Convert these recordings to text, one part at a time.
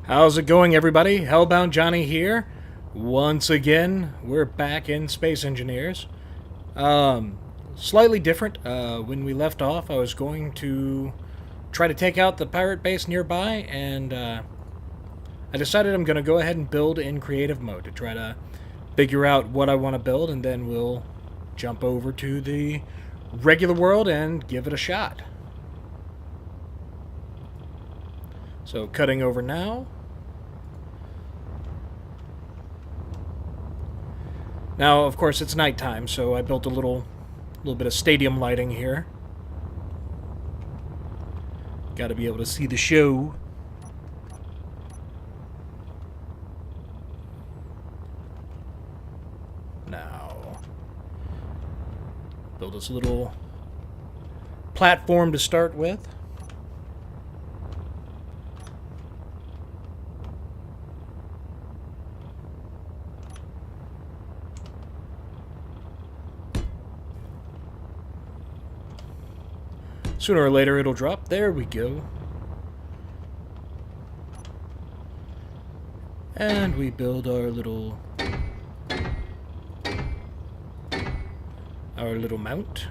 How's it going, everybody? Hellbound Johnny here. Once again, we're back in Space Engineers. Slightly different. When we left off, I was going to try to take out the pirate base nearby, and I decided I'm going to go ahead and build in creative mode to try to figure out what I want to build, and then we'll jump over to the regular world and give it a shot. So, cutting over now. Now, of course, it's nighttime, so I built a little bit of stadium lighting here. Got to be able to see the show. Now, build this little platform to start with. Sooner or later it'll drop. There we go. And we build our little mount.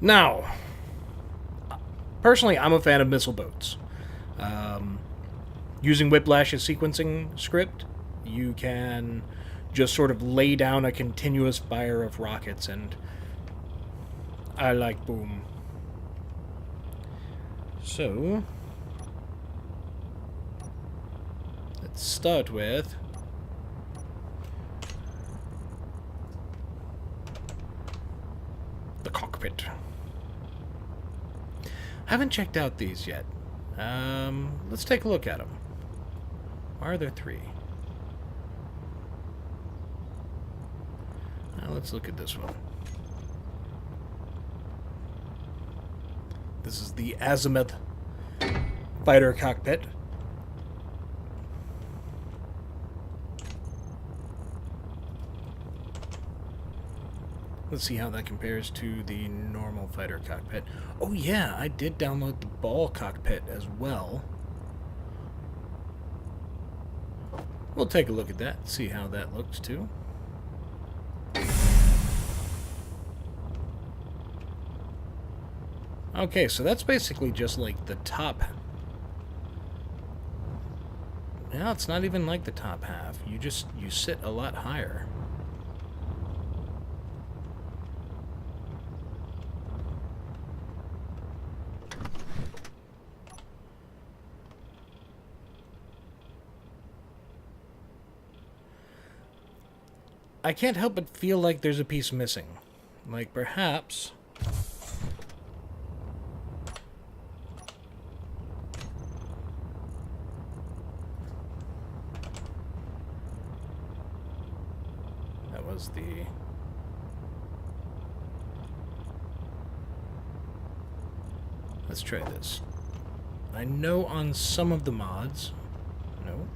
Now, personally, I'm a fan of missile boats. Using Whiplash's sequencing script, you can just sort of lay down a continuous fire of rockets, and I like boom. So, let's start with the cockpit. Haven't checked out these yet. Let's take a look at them. Why are there three? Now let's look at this one. This is the Azimuth fighter cockpit. Let's see how that compares to the normal fighter cockpit. Oh yeah, I did download the ball cockpit as well. We'll take a look at that, see how that looks too. Okay, so that's basically just like the top. Yeah, it's not even like the top half. You sit a lot higher. I can't help but feel like there's a piece missing. Like perhaps that was the... Let's try this. I know on some of the mods... No.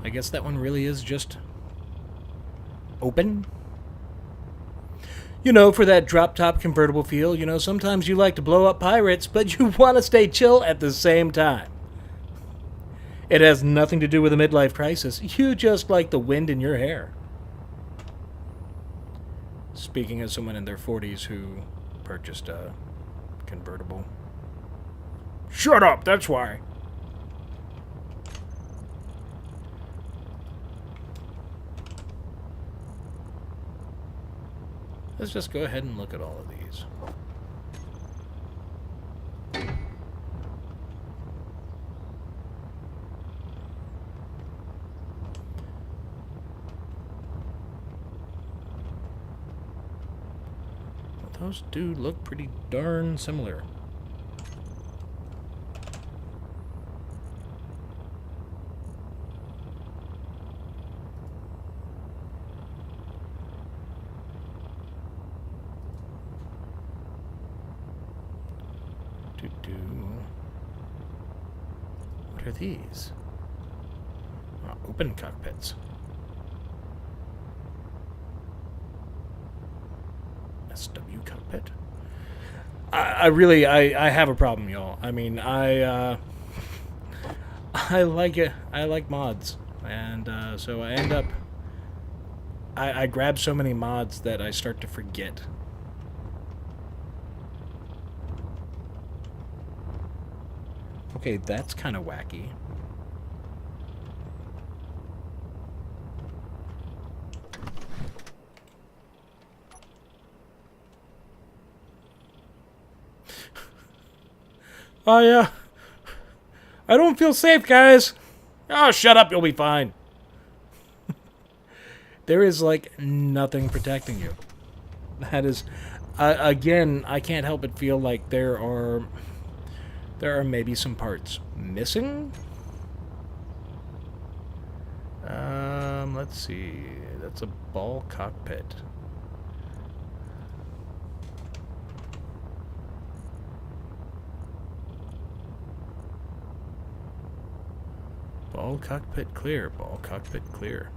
I guess that one really is just open. You know, for that drop-top convertible feel, you know, sometimes you like to blow up pirates, but you want to stay chill at the same time. It has nothing to do with a midlife crisis. You just like the wind in your hair. Speaking as someone in their 40s who purchased a convertible. Shut up, that's why. Let's just go ahead and look at all of these. Those do look pretty darn similar. What are these? Open cockpits. SW cockpit. I have a problem, y'all. I mean, I like it. I like mods, and so I end up. I grab so many mods that I start to forget. Okay, that's kind of wacky. I don't feel safe, guys. Oh, shut up, you'll be fine. There is, like, nothing protecting you. That is, again, I can't help but feel like there are maybe some parts missing. Let's see. That's a ball cockpit. Ball cockpit clear. Ball cockpit clear.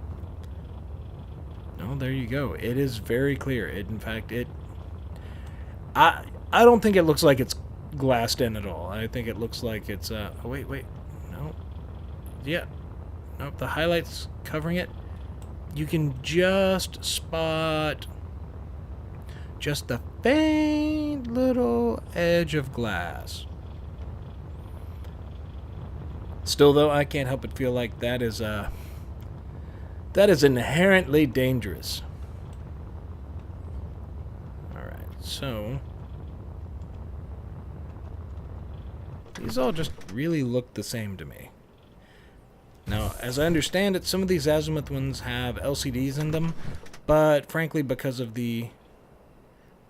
No, there you go. It is very clear. In fact, I don't think it looks like it's glassed in at all. I think it looks like it's oh wait. No. Yeah. Nope, the highlights covering it. You can just spot just the faint little edge of glass. Still, though, I can't help but feel like that is inherently dangerous. Alright, so these all just really look the same to me. Now, as I understand it, some of these azimuth ones have LCDs in them, but frankly, because of the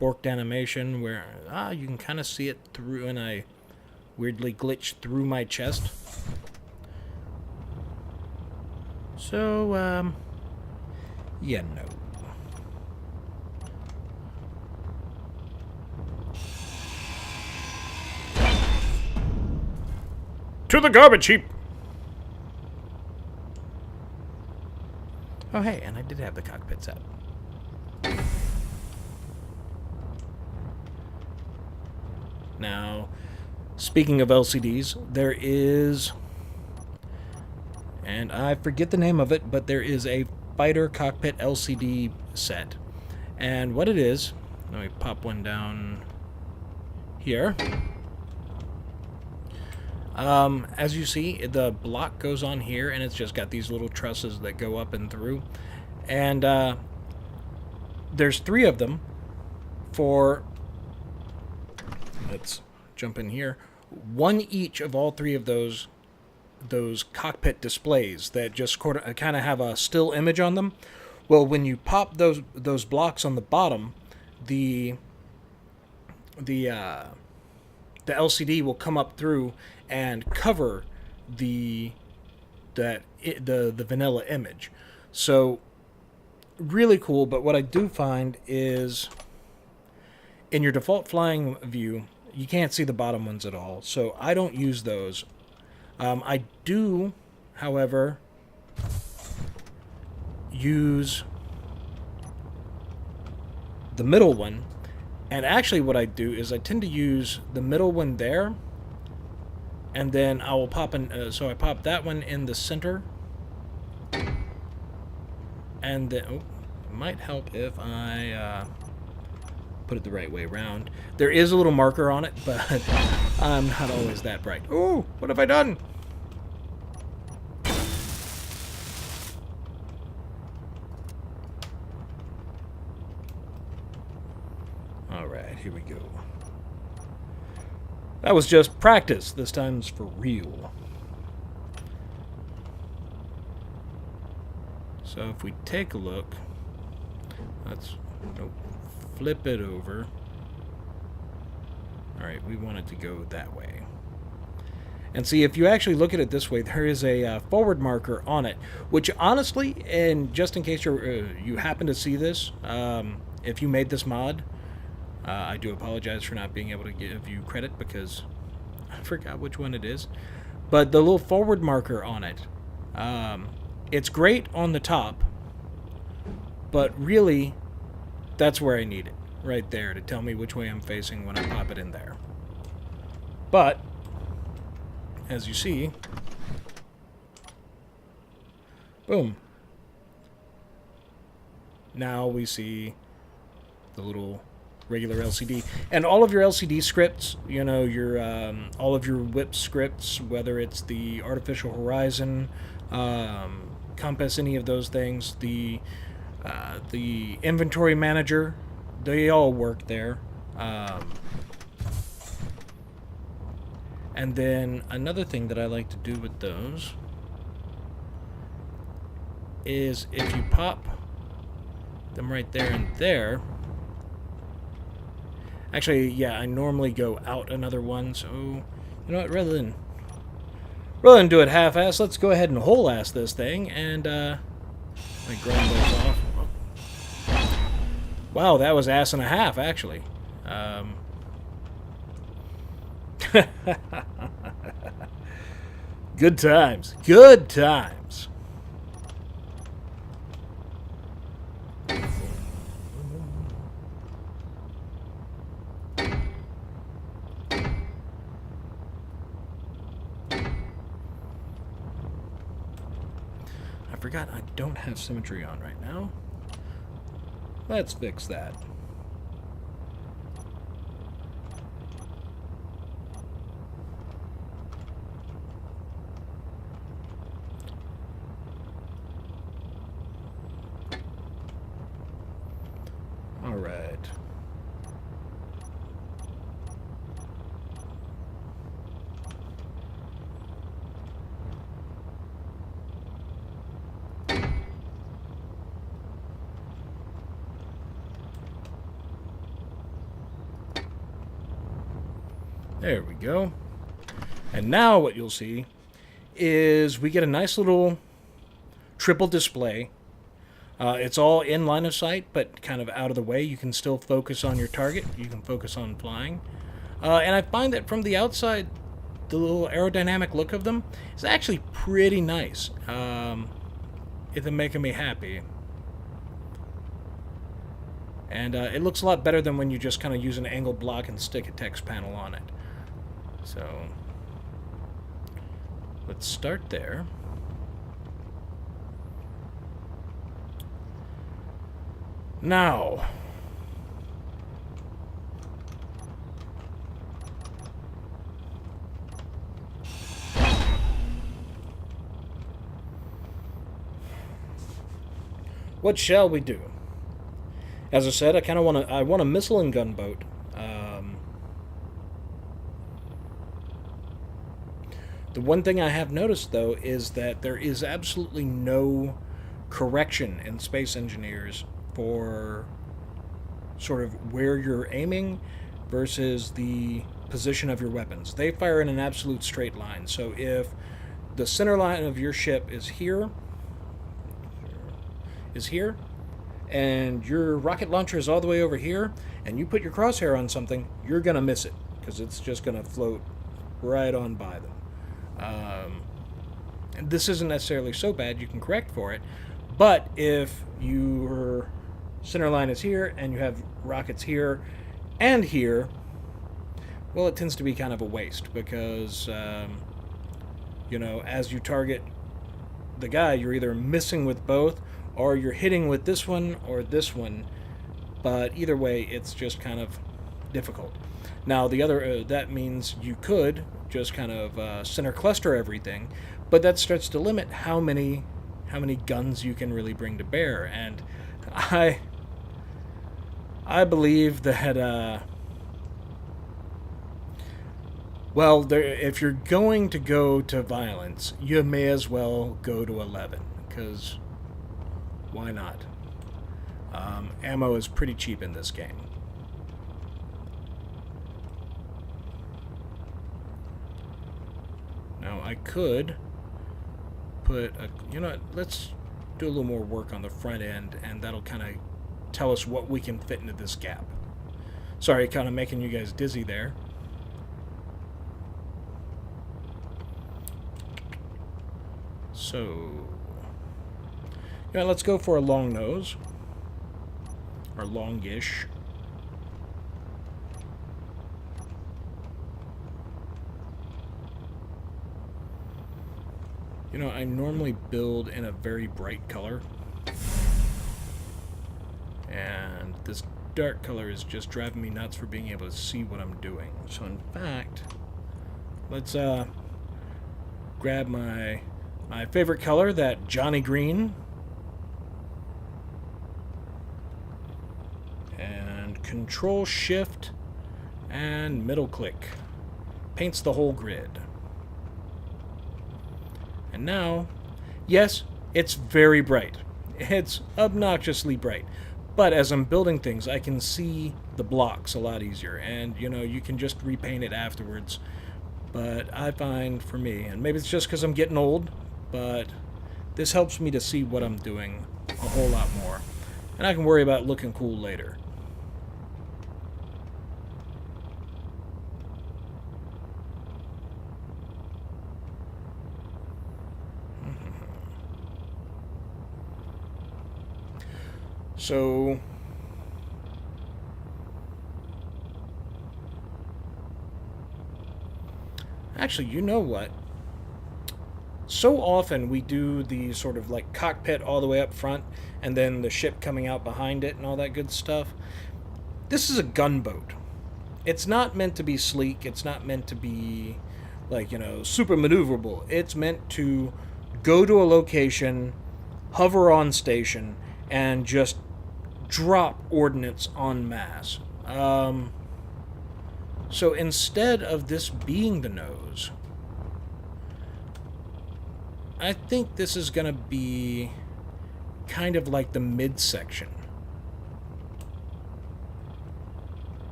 borked animation where you can kind of see it through, and I weirdly glitch through my chest. So, yeah, no. To the garbage heap! Oh, hey, and I did have the cockpit set. Now, speaking of LCDs, there is, and I forget the name of it, but there is a fighter cockpit LCD set. And what it is, let me pop one down here. As you see, the block goes on here, and it's just got these little trusses that go up and through. And there's 3 of them for, let's jump in here, 1 each of all 3 of those cockpit displays that just kind of have a still image on them. Well, when you pop those blocks on the bottom, the LCD will come up through and cover the vanilla image. So really cool, but what I do find is in your default flying view, you can't see the bottom ones at all. So I don't use those. I do, however, use the middle one. And actually what I do is I tend to use the middle one there, and then I will pop in, so I pop that one in the center, and then, it might help if I put it the right way around. There is a little marker on it, but I'm not always that bright. Oh, what have I done? Alright, here we go. That was just practice. This time's for real. So if we take a look, let's flip it over. Alright, we want it to go that way. And see, if you actually look at it this way, there is a forward marker on it, which honestly, and just in case you happen to see this, if you made this mod, I do apologize for not being able to give you credit because I forgot which one it is. But the little forward marker on it, it's great on the top, but really, that's where I need it. right there to tell me which way I'm facing when I pop it in there. But, as you see, boom. Now we see the little regular LCD. And all of your LCD scripts, you know, your all of your whip scripts, whether it's the artificial horizon, compass, any of those things, the inventory manager, they all work there. And then another thing that I like to do with those is if you pop them right there and there. Actually, yeah, I normally go out another one, so you know what, rather than do it half-ass, let's go ahead and whole-ass this thing and like grind those off. Wow, that was ass and a half, actually. Good times. Good times. I forgot I don't have symmetry on right now. Let's fix that. All right. There we go. And now what you'll see is we get a nice little triple display. It's all in line of sight, but kind of out of the way. You can still focus on your target. You can focus on flying. And I find that from the outside, the little aerodynamic look of them is actually pretty nice. It's making me happy. And it looks a lot better than when you just kind of use an angled block and stick a text panel on it. So, let's start there. Now, what shall we do? As I said, I want a missile and gunboat. The one thing I have noticed, though, is that there is absolutely no correction in Space Engineers for sort of where you're aiming versus the position of your weapons. They fire in an absolute straight line. So if the center line of your ship is here, and your rocket launcher is all the way over here, and you put your crosshair on something, you're going to miss it, because it's just going to float right on by them. And this isn't necessarily so bad, you can correct for it, but if your center line is here, and you have rockets here and here, well, it tends to be kind of a waste, because, you know, as you target the guy, you're either missing with both, or you're hitting with this one or this one, but either way, it's just kind of difficult. Now, the other that means you could just kind of center cluster everything, but that starts to limit how many guns you can really bring to bear. And I believe that well, if you're going to go to violence, you may as well go to 11, because why not? Ammo is pretty cheap in this game. Now, I could put a... You know what? Let's do a little more work on the front end, and that'll kind of tell us what we can fit into this gap. Sorry, kind of making you guys dizzy there. So... You know, let's go for a long nose. Or longish. You know, I normally build in a very bright color, and this dark color is just driving me nuts for being able to see what I'm doing. So in fact, let's grab my favorite color, that Johnny Green, and Control Shift and middle click. Paints the whole grid. And now, yes, it's very bright. It's obnoxiously bright. But as I'm building things, I can see the blocks a lot easier. And, you know, you can just repaint it afterwards. But I find, for me, and maybe it's just because I'm getting old, but this helps me to see what I'm doing a whole lot more. And I can worry about looking cool later. So, actually, you know what? So often we do the sort of like cockpit all the way up front and then the ship coming out behind it and all that good stuff. This is a gunboat. It's not meant to be sleek. It's not meant to be like, you know, super maneuverable. It's meant to go to a location, hover on station, and just drop ordnance en masse. So instead of this being the nose, I think this is going to be kind of like the midsection.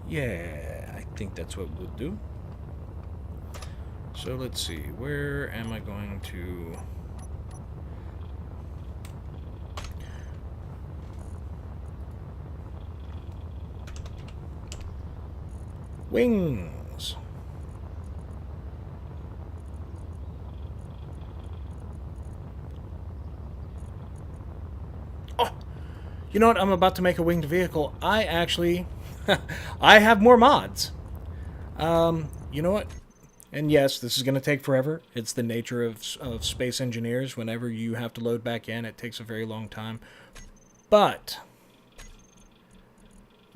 Yeah, I think that's what we'll do. So let's see, where am I going to... Wings. Oh, you know what? I'm about to make a winged vehicle. I actually, I have more mods. You know what? And yes, this is going to take forever. It's the nature of space engineers. Whenever you have to load back in, it takes a very long time. But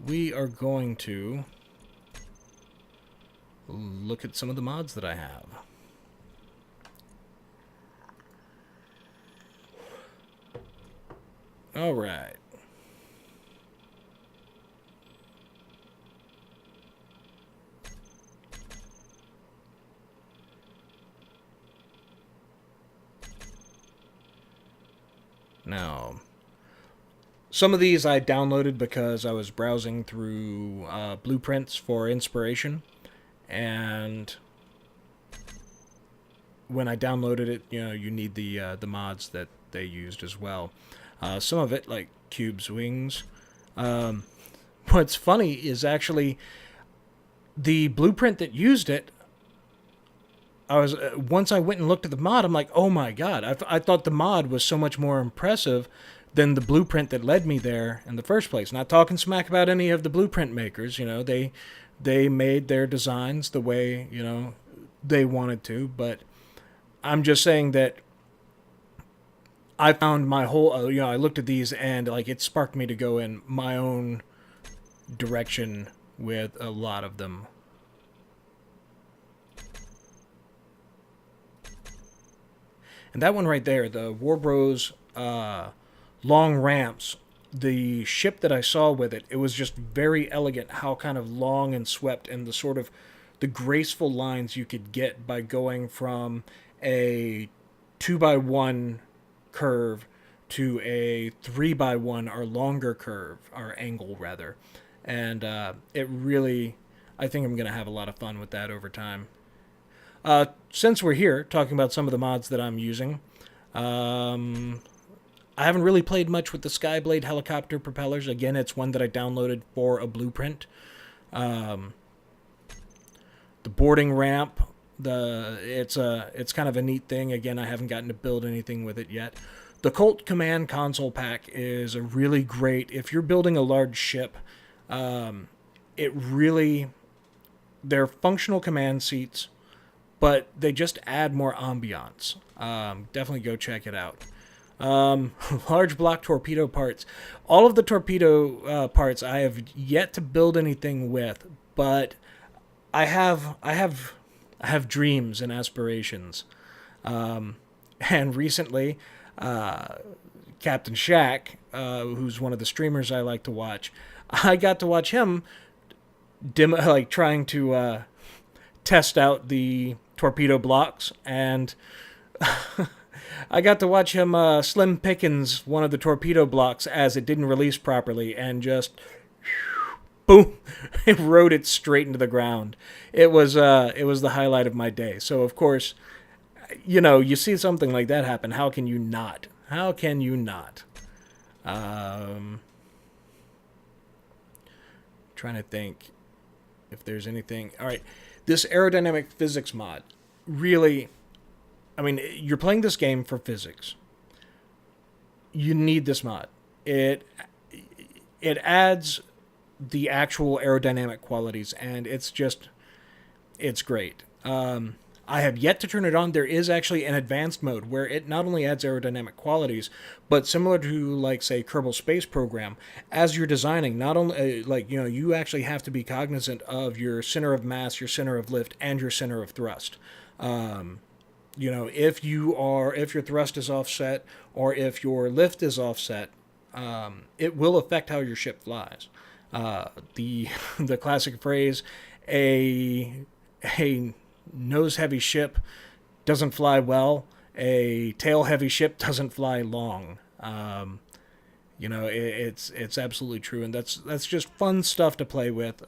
we are going to look at some of the mods that I have. All right. Now, some of these I downloaded because I was browsing through blueprints for inspiration, and when I downloaded it, you know, you need the mods that they used as well. Some of it, like Cube's Wings. What's funny is actually the blueprint that used it. I was once I went and looked at the mod, I'm like, oh my god! I thought the mod was so much more impressive than the blueprint that led me there in the first place. Not talking smack about any of the blueprint makers, you know, they made their designs the way, you know, they wanted to, but I'm just saying that I found my whole, you know, I looked at these and like it sparked me to go in my own direction with a lot of them. And that one right there, the Warbros long ramps, the ship that I saw with it, it was just very elegant how kind of long and swept and the sort of the graceful lines you could get by going from a 2x1 curve to a 3x1 or longer curve, or angle rather. And it really, I think I'm going to have a lot of fun with that over time. Since we're here talking about some of the mods that I'm using, I haven't really played much with the Skyblade helicopter propellers. Again, it's one that I downloaded for a blueprint. The boarding ramp, it's kind of a neat thing. Again, I haven't gotten to build anything with it yet. The Colt Command Console Pack is a really great, if you're building a large ship, it really, they're functional command seats, but they just add more ambiance. Definitely go check it out. Large block torpedo parts. All of the torpedo parts I have yet to build anything with, but I have dreams and aspirations. And recently, Captain Shack, who's one of the streamers I like to watch, I got to watch him trying to test out the torpedo blocks, and I got to watch him slim pickings one of the torpedo blocks as it didn't release properly, and just boom, it rode it straight into the ground. It was the highlight of my day. So of course, you see something like that happen. How can you not? How can you not? Trying to think if there's anything. All right, this aerodynamic physics mod really. I mean, you're playing this game for physics. You need this mod. It adds the actual aerodynamic qualities, and it's great. I have yet to turn it on. There is actually an advanced mode where it not only adds aerodynamic qualities, but similar to, like, say, Kerbal Space Program, as you're designing, not only, you actually have to be cognizant of your center of mass, your center of lift, and your center of thrust. If your thrust is offset or if your lift is offset, it will affect how your ship flies. The classic phrase, a nose heavy ship doesn't fly well, a tail heavy ship doesn't fly long. It's absolutely true, and that's just fun stuff to play with.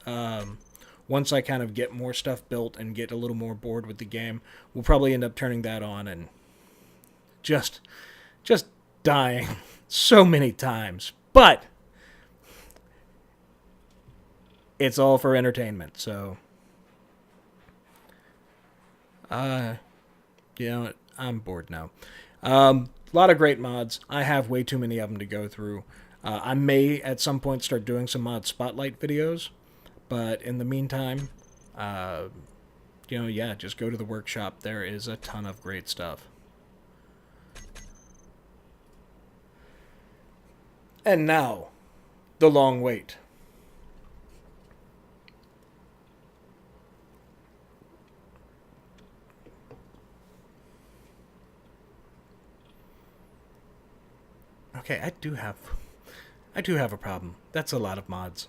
Once I kind of get more stuff built and get a little more bored with the game, we'll probably end up turning that on and just dying so many times. But it's all for entertainment, so I'm bored now. A lot of great mods. I have way too many of them to go through. I may at some point start doing some mod spotlight videos. But in the meantime, just go to the workshop. There is a ton of great stuff. And now, the long wait. Okay, I do have a problem. That's a lot of mods.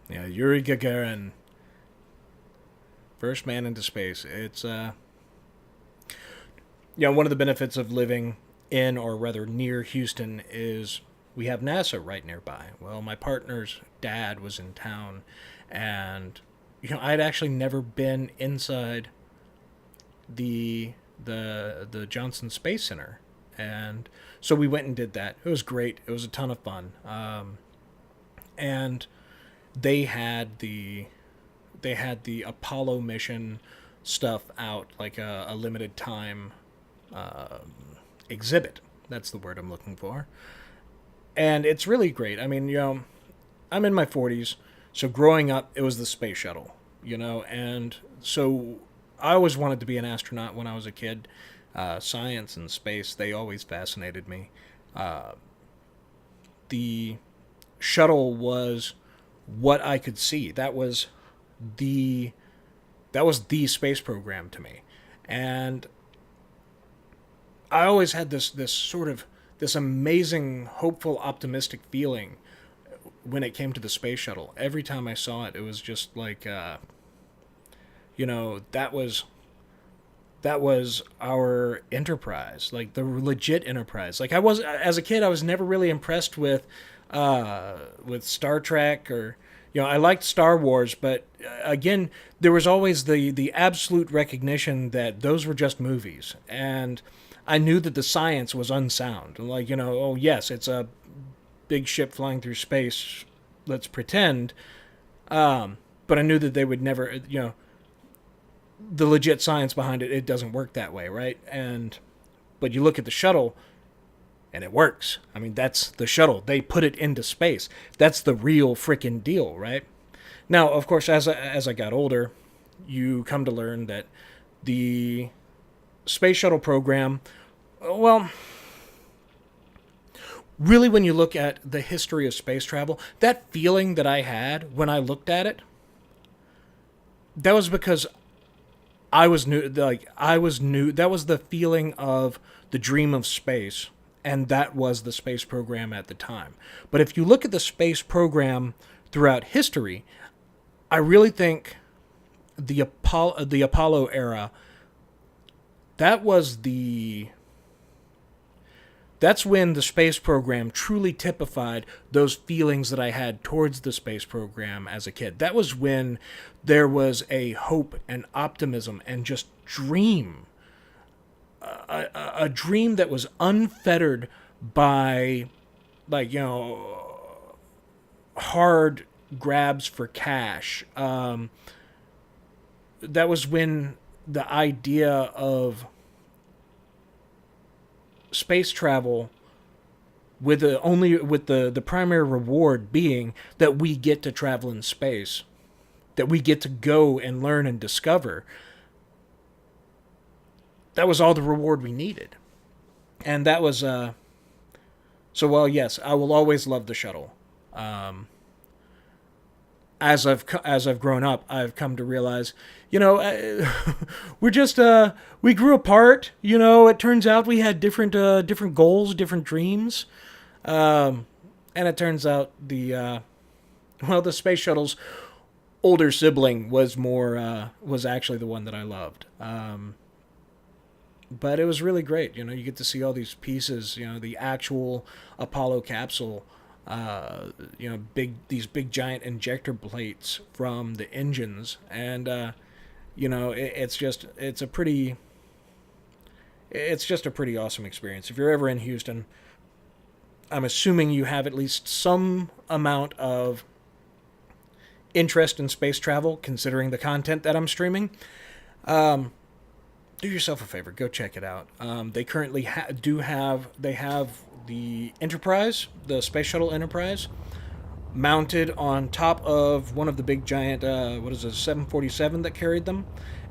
Yeah, Yuri Gagarin, first man into space. It's one of the benefits of living in, or rather near, Houston is we have NASA right nearby. Well, my partner's dad was in town, and I'd actually never been inside the Johnson Space Center, and so we went and did that. It was great. It was a ton of fun, and they had the Apollo mission stuff out, like a limited time exhibit. That's the word I'm looking for. And it's really great. I mean, I'm in my 40s, so growing up, it was the space shuttle, and so I always wanted to be an astronaut when I was a kid. Science and space, they always fascinated me. The shuttle was what I could see. That was the space program to me. And I always had this amazing, hopeful, optimistic feeling when it came to the space shuttle. Every time I saw it, it was just like, that was our Enterprise, like the legit Enterprise. Like, as a kid, I was never really impressed with Star Trek, or I liked Star Wars, but again, there was always the absolute recognition that those were just movies, and I knew that the science was unsound. Like, oh yes, it's a big ship flying through space, let's pretend. But I knew that they would never, the legit science behind it, it doesn't work that way, right? But you look at the shuttle, and it works. I mean, that's the shuttle. They put it into space. That's the real freaking deal, right? Now, of course, as I got older, you come to learn that the space shuttle program, well, really, when you look at the history of space travel, that feeling that I had when I looked at it, that was because I was new. Like, I was new. That was the feeling of the dream of space, and that was the space program at the time. But if you look at the space program throughout history, I really think the Apollo era, that was that's when the space program truly typified those feelings that I had towards the space program as a kid. That was when there was a hope and optimism and just dream. A dream that was unfettered by, like, hard grabs for cash. That was when the idea of space travel with the primary reward being that we get to travel in space, that we get to go and learn and discover. That was all the reward we needed. And that was so, well, yes, I will always love the shuttle. As I've grown up, I've come to realize, we're just we grew apart. It turns out we had different goals, different dreams, and it turns out the space shuttle's older sibling was actually the one that I loved. But it was really great. You get to see all these pieces. The actual Apollo capsule. These big giant injector plates from the engines, and it's just a pretty awesome experience. If you're ever in Houston, I'm assuming you have at least some amount of interest in space travel, considering the content that I'm streaming. Do yourself a favor, go check it out. They currently have the Enterprise, the Space Shuttle Enterprise, mounted on top of one of the big giant, 747 that carried them.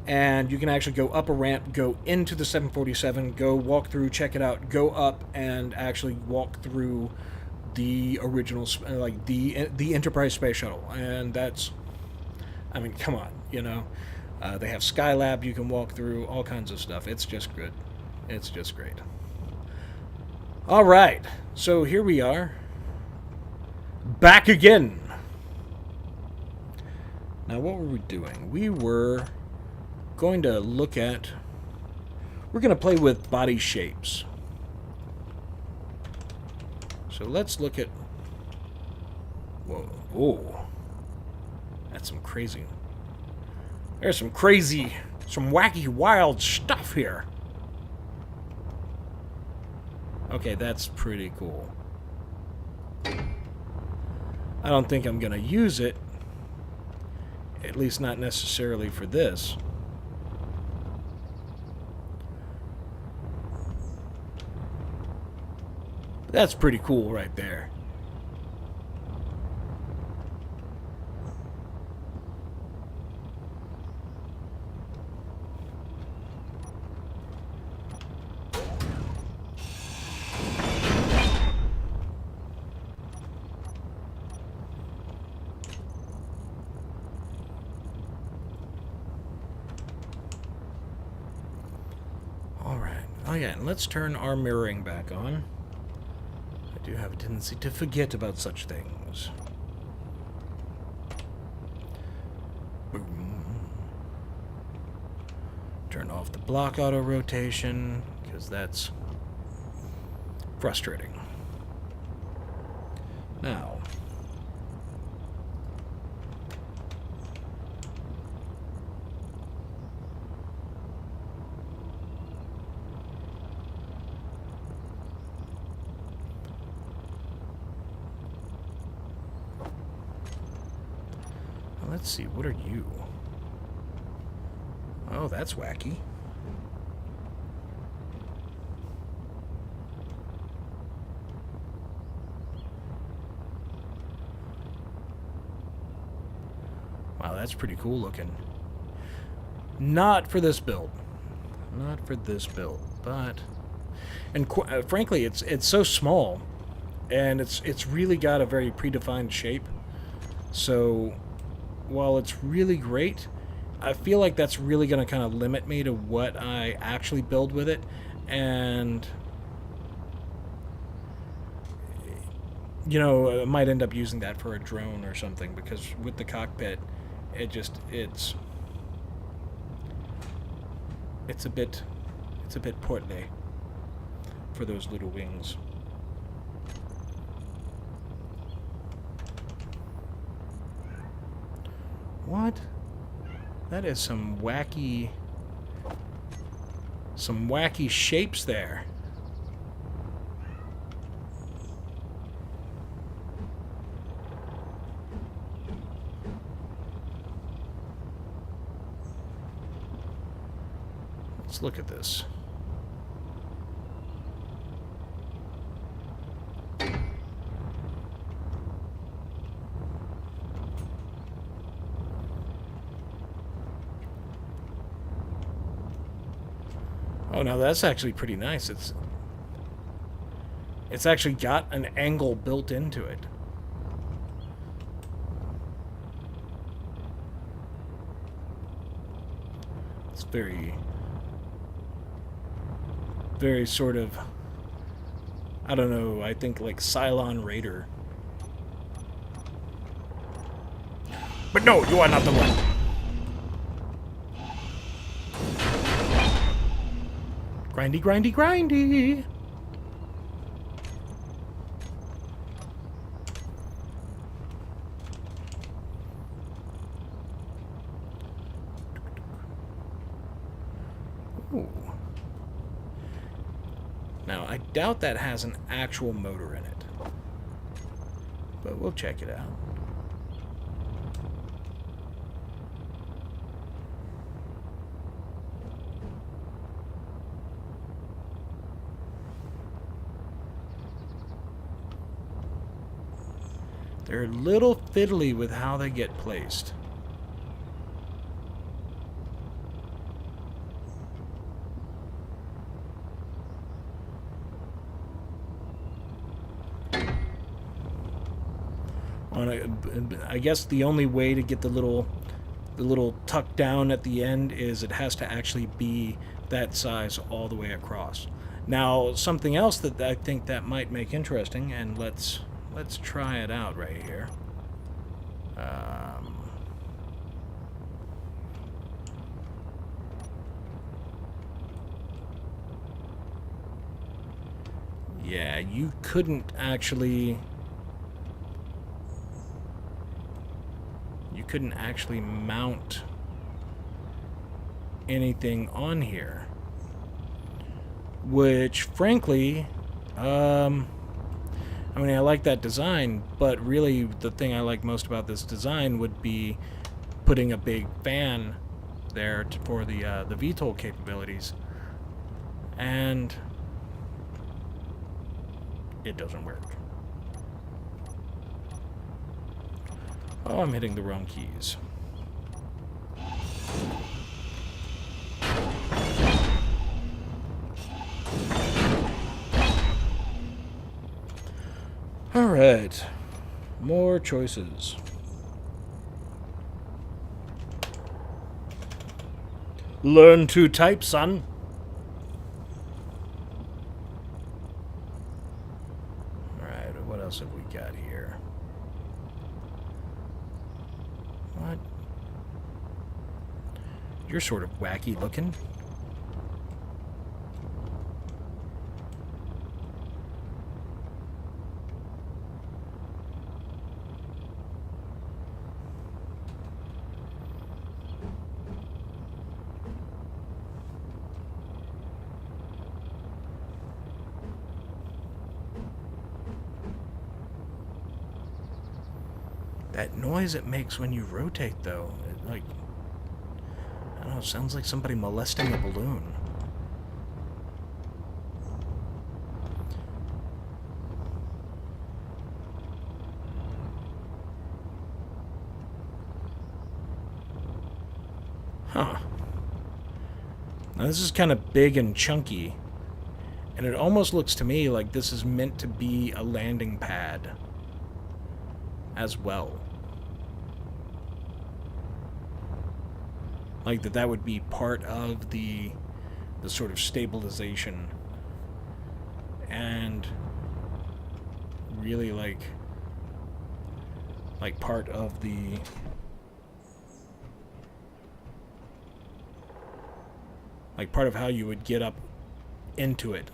And you can actually go up a ramp, go into the 747, go walk through, check it out, go up and actually walk through the original, the Enterprise Space Shuttle. And that's, I mean, come on, they have Skylab you can walk through, all kinds of stuff. It's just good. It's just great. All right, so here we are, back again. Now, what were we doing? We were going to we're going to play with body shapes. So let's look at, whoa, oh, that's some crazy, there's some wacky, wild stuff here. Okay, that's pretty cool. I don't think I'm going to use it. At least not necessarily for this. That's pretty cool right there. Oh yeah, and let's turn our mirroring back on. I do have a tendency to forget about such things. Boom. Turn off the block auto rotation, because that's frustrating. Now, Let's see, what are you? Oh, that's wacky. Wow, that's pretty cool looking. Not for this build. Not for this build, but... And frankly, it's so small, and it's really got a very predefined shape. So, while it's really great, I feel like that's really going to kind of limit me to what I actually build with it, and... You know, I might end up using that for a drone or something, because with the cockpit, it's a bit portly for those little wings. What? That is some wacky shapes there. Let's look at this. Oh, now that's actually pretty nice. It's actually got an angle built into it. It's very sort of, I don't know, I think like Cylon Raider. But no, you are not the one. Grindy, grindy, grindy. Ooh. Now, I doubt that has an actual motor in it, but we'll check it out. They're a little fiddly with how they get placed. I guess the only way to get the little tuck down at the end is it has to actually be that size all the way across. Now, something else that I think that might make interesting, and let's try it out right here. Yeah, you couldn't actually mount anything on here, which frankly, I mean, I like that design, but really the thing I like most about this design would be putting a big fan there for the VTOL capabilities, and it doesn't work. Oh, I'm hitting the wrong keys. Alright. More choices. Learn to type, son. Alright, what else have we got here? What? You're sort of wacky looking. That noise it makes when you rotate, though, like, I don't know, it sounds like somebody molesting a balloon. Huh. Now this is kind of big and chunky, and it almost looks to me like this is meant to be a landing pad as well. Like that would be part of the sort of stabilization, and really like part of the part of how you would get up into it.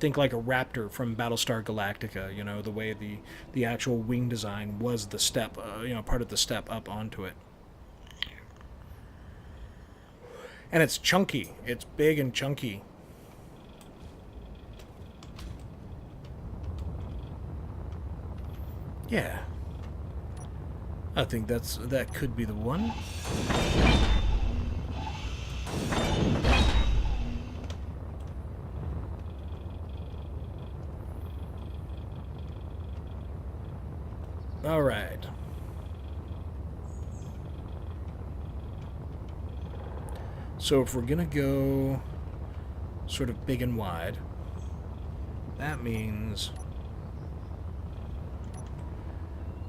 Think like a Raptor from Battlestar Galactica, you know, the way the actual wing design was the step, part of the step up onto it. And it's chunky. It's big and chunky. Yeah. I think that could be the one. All right. So if we're gonna go sort of big and wide, that means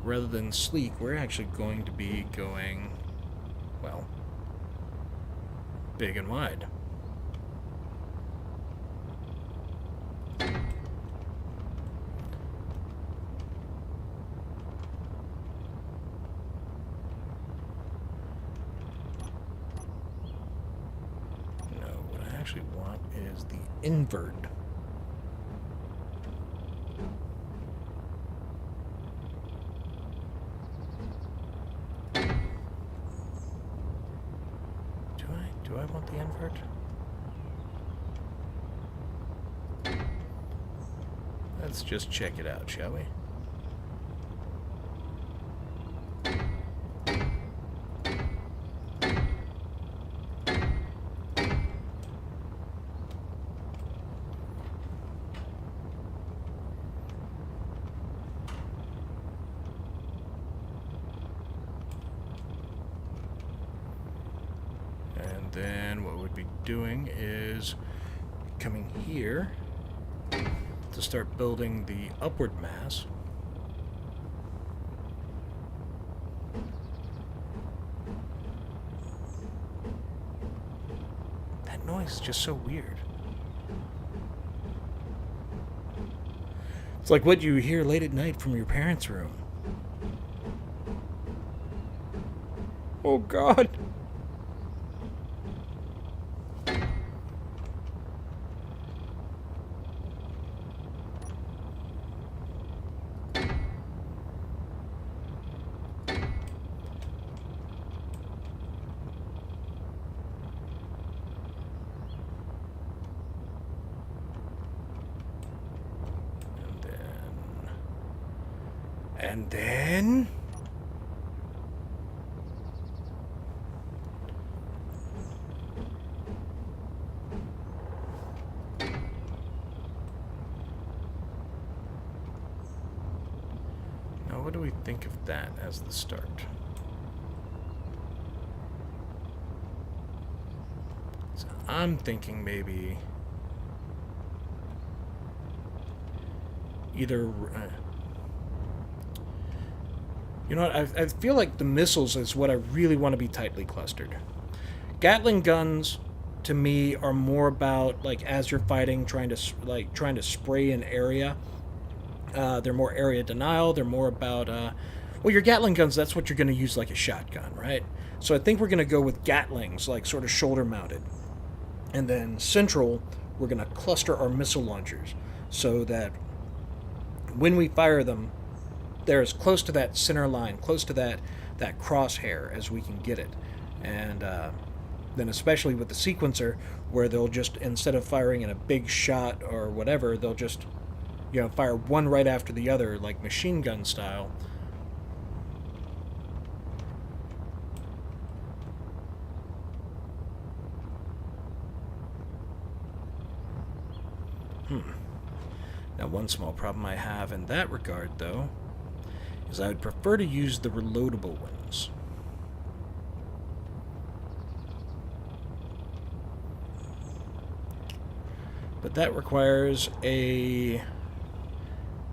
rather than sleek, we're actually going to be going, well, big and wide. Is the invert. Do I want the invert? Let's just check it out, shall we? Then what we'd be doing is coming here to start building the upward mass. That noise is just so weird. It's like what you hear late at night from your parents' room. Oh God. And then now what do we think of that as the start? So I'm thinking maybe either you know what, I feel like the missiles is what I really want to be tightly clustered. Gatling guns, to me, are more about, like, as you're fighting, trying to spray an area. They're more area denial. They're more about, well, your Gatling guns, that's what you're going to use like a shotgun, right? So I think we're going to go with Gatlings, like, sort of shoulder-mounted. And then central, we're going to cluster our missile launchers so that when we fire them, they're as close to that center line, close to that crosshair as we can get it. And then especially with the sequencer, where they'll just, instead of firing in a big shot or whatever, they'll just, fire one right after the other, like machine gun style. Now, one small problem I have in that regard, though, is I would prefer to use the reloadable ones. But that requires a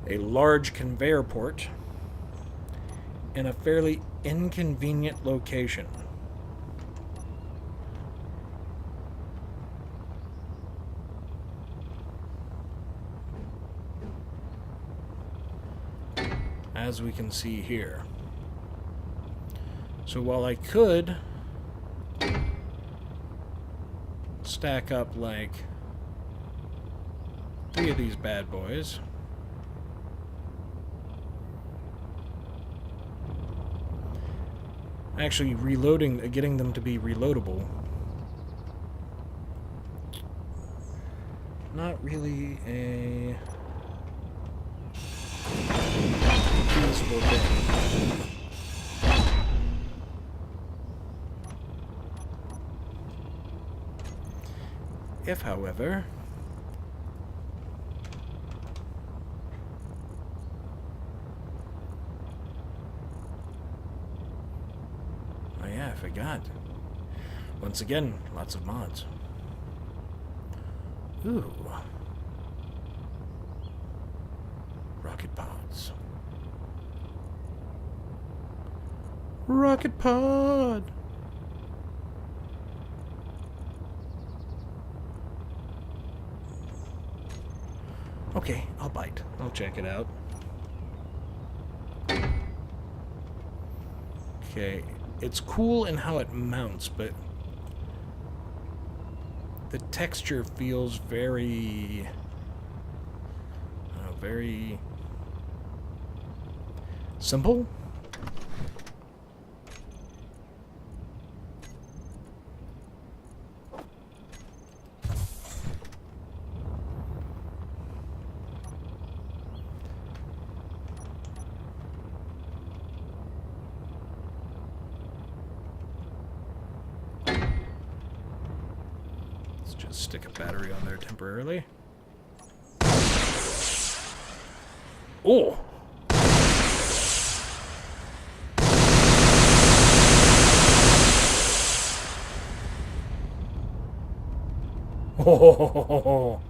large conveyor port in a fairly inconvenient location. As we can see here. So while I could stack up like 3 of these bad boys, actually getting them to be reloadable, not really a feasible thing. If, however, oh yeah, I forgot. Once again, lots of mods. Ooh. Rocket pods. Rocket pod! Okay, I'll bite. I'll check it out. Okay, it's cool in how it mounts, but the texture feels very... very... simple? Let's just stick a battery on there temporarily. Oh! Oh!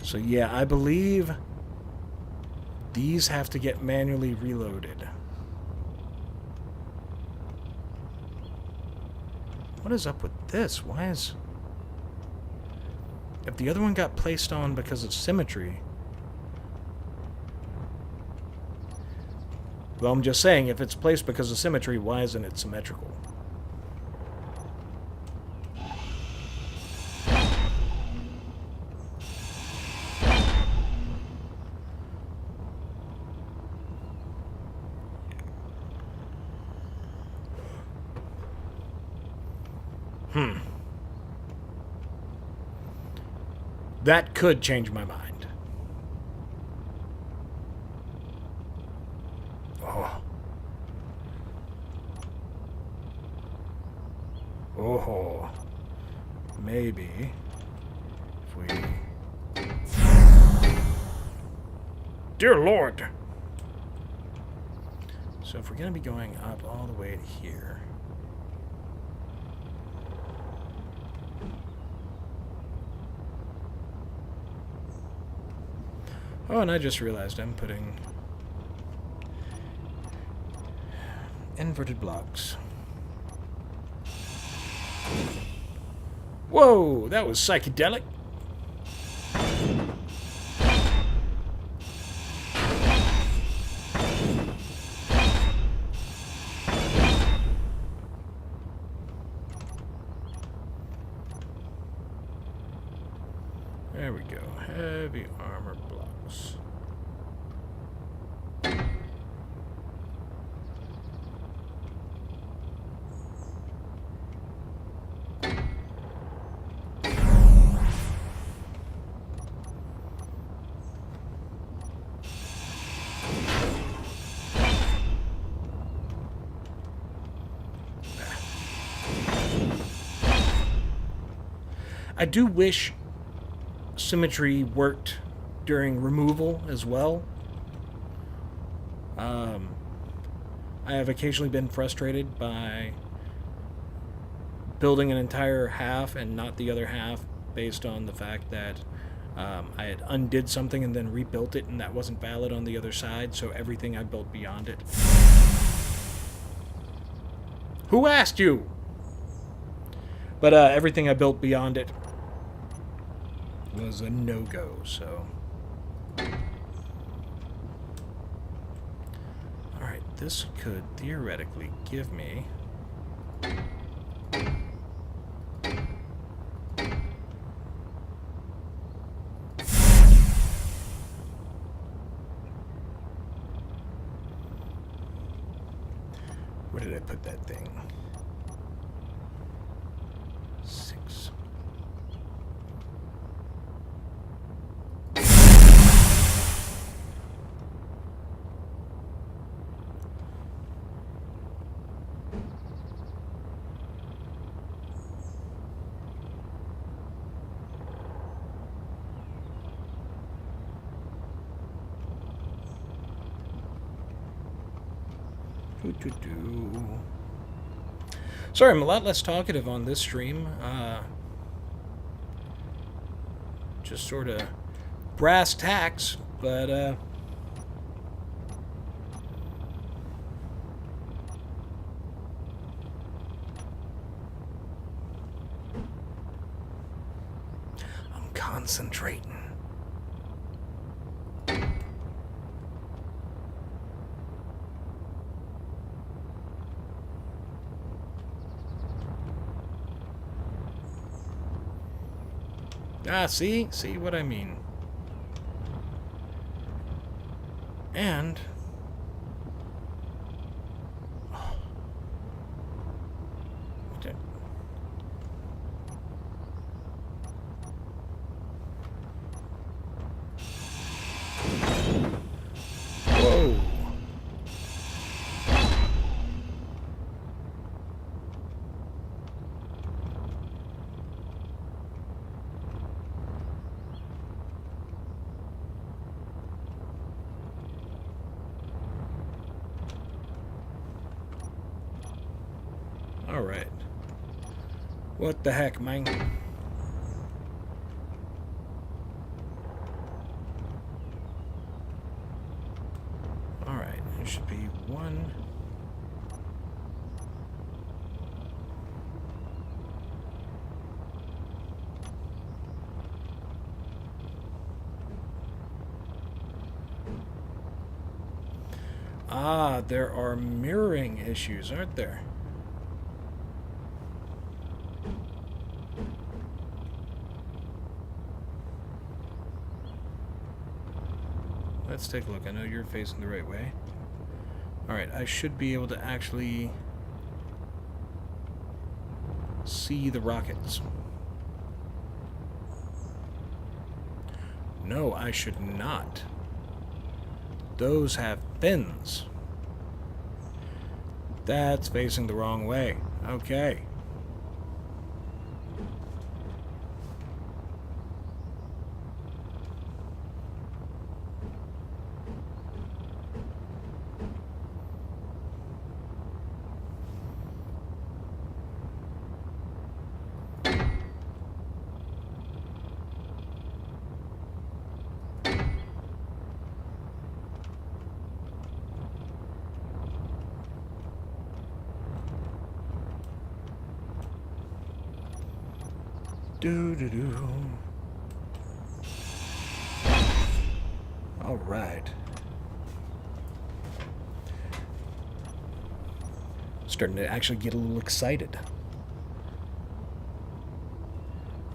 So yeah, I believe these have to get manually reloaded. What is up with this? Why is... If the other one got placed on because of symmetry... Well, I'm just saying, if it's placed because of symmetry, why isn't it symmetrical? That could change my mind. Oh. Oh. Maybe if we... Dear Lord! So if we're going to be going up all the way to here... Oh, and I just realized I'm putting inverted blocks. Whoa, that was psychedelic. There we go. Heavy armor blocks. I do wish symmetry worked during removal as well. I have occasionally been frustrated by building an entire half and not the other half based on the fact that I had undid something and then rebuilt it, and that wasn't valid on the other side, so everything I built beyond it. Who asked you? But everything I built beyond it was a no-go, so... Alright, this could theoretically give me... Where did I put that thing? 6. Sorry, I'm a lot less talkative on this stream. Just sort of brass tacks, but I'm concentrating. Ah, see what I mean. And whoa. All right. What the heck, man? All right, there should be one. Ah, there are mirroring issues, aren't there? Let's take a look. I know you're facing the right way. Alright, I should be able to actually see the rockets. No, I should not. Those have fins. That's facing the wrong way. Okay. Do-do-do. All right. Starting to actually get a little excited.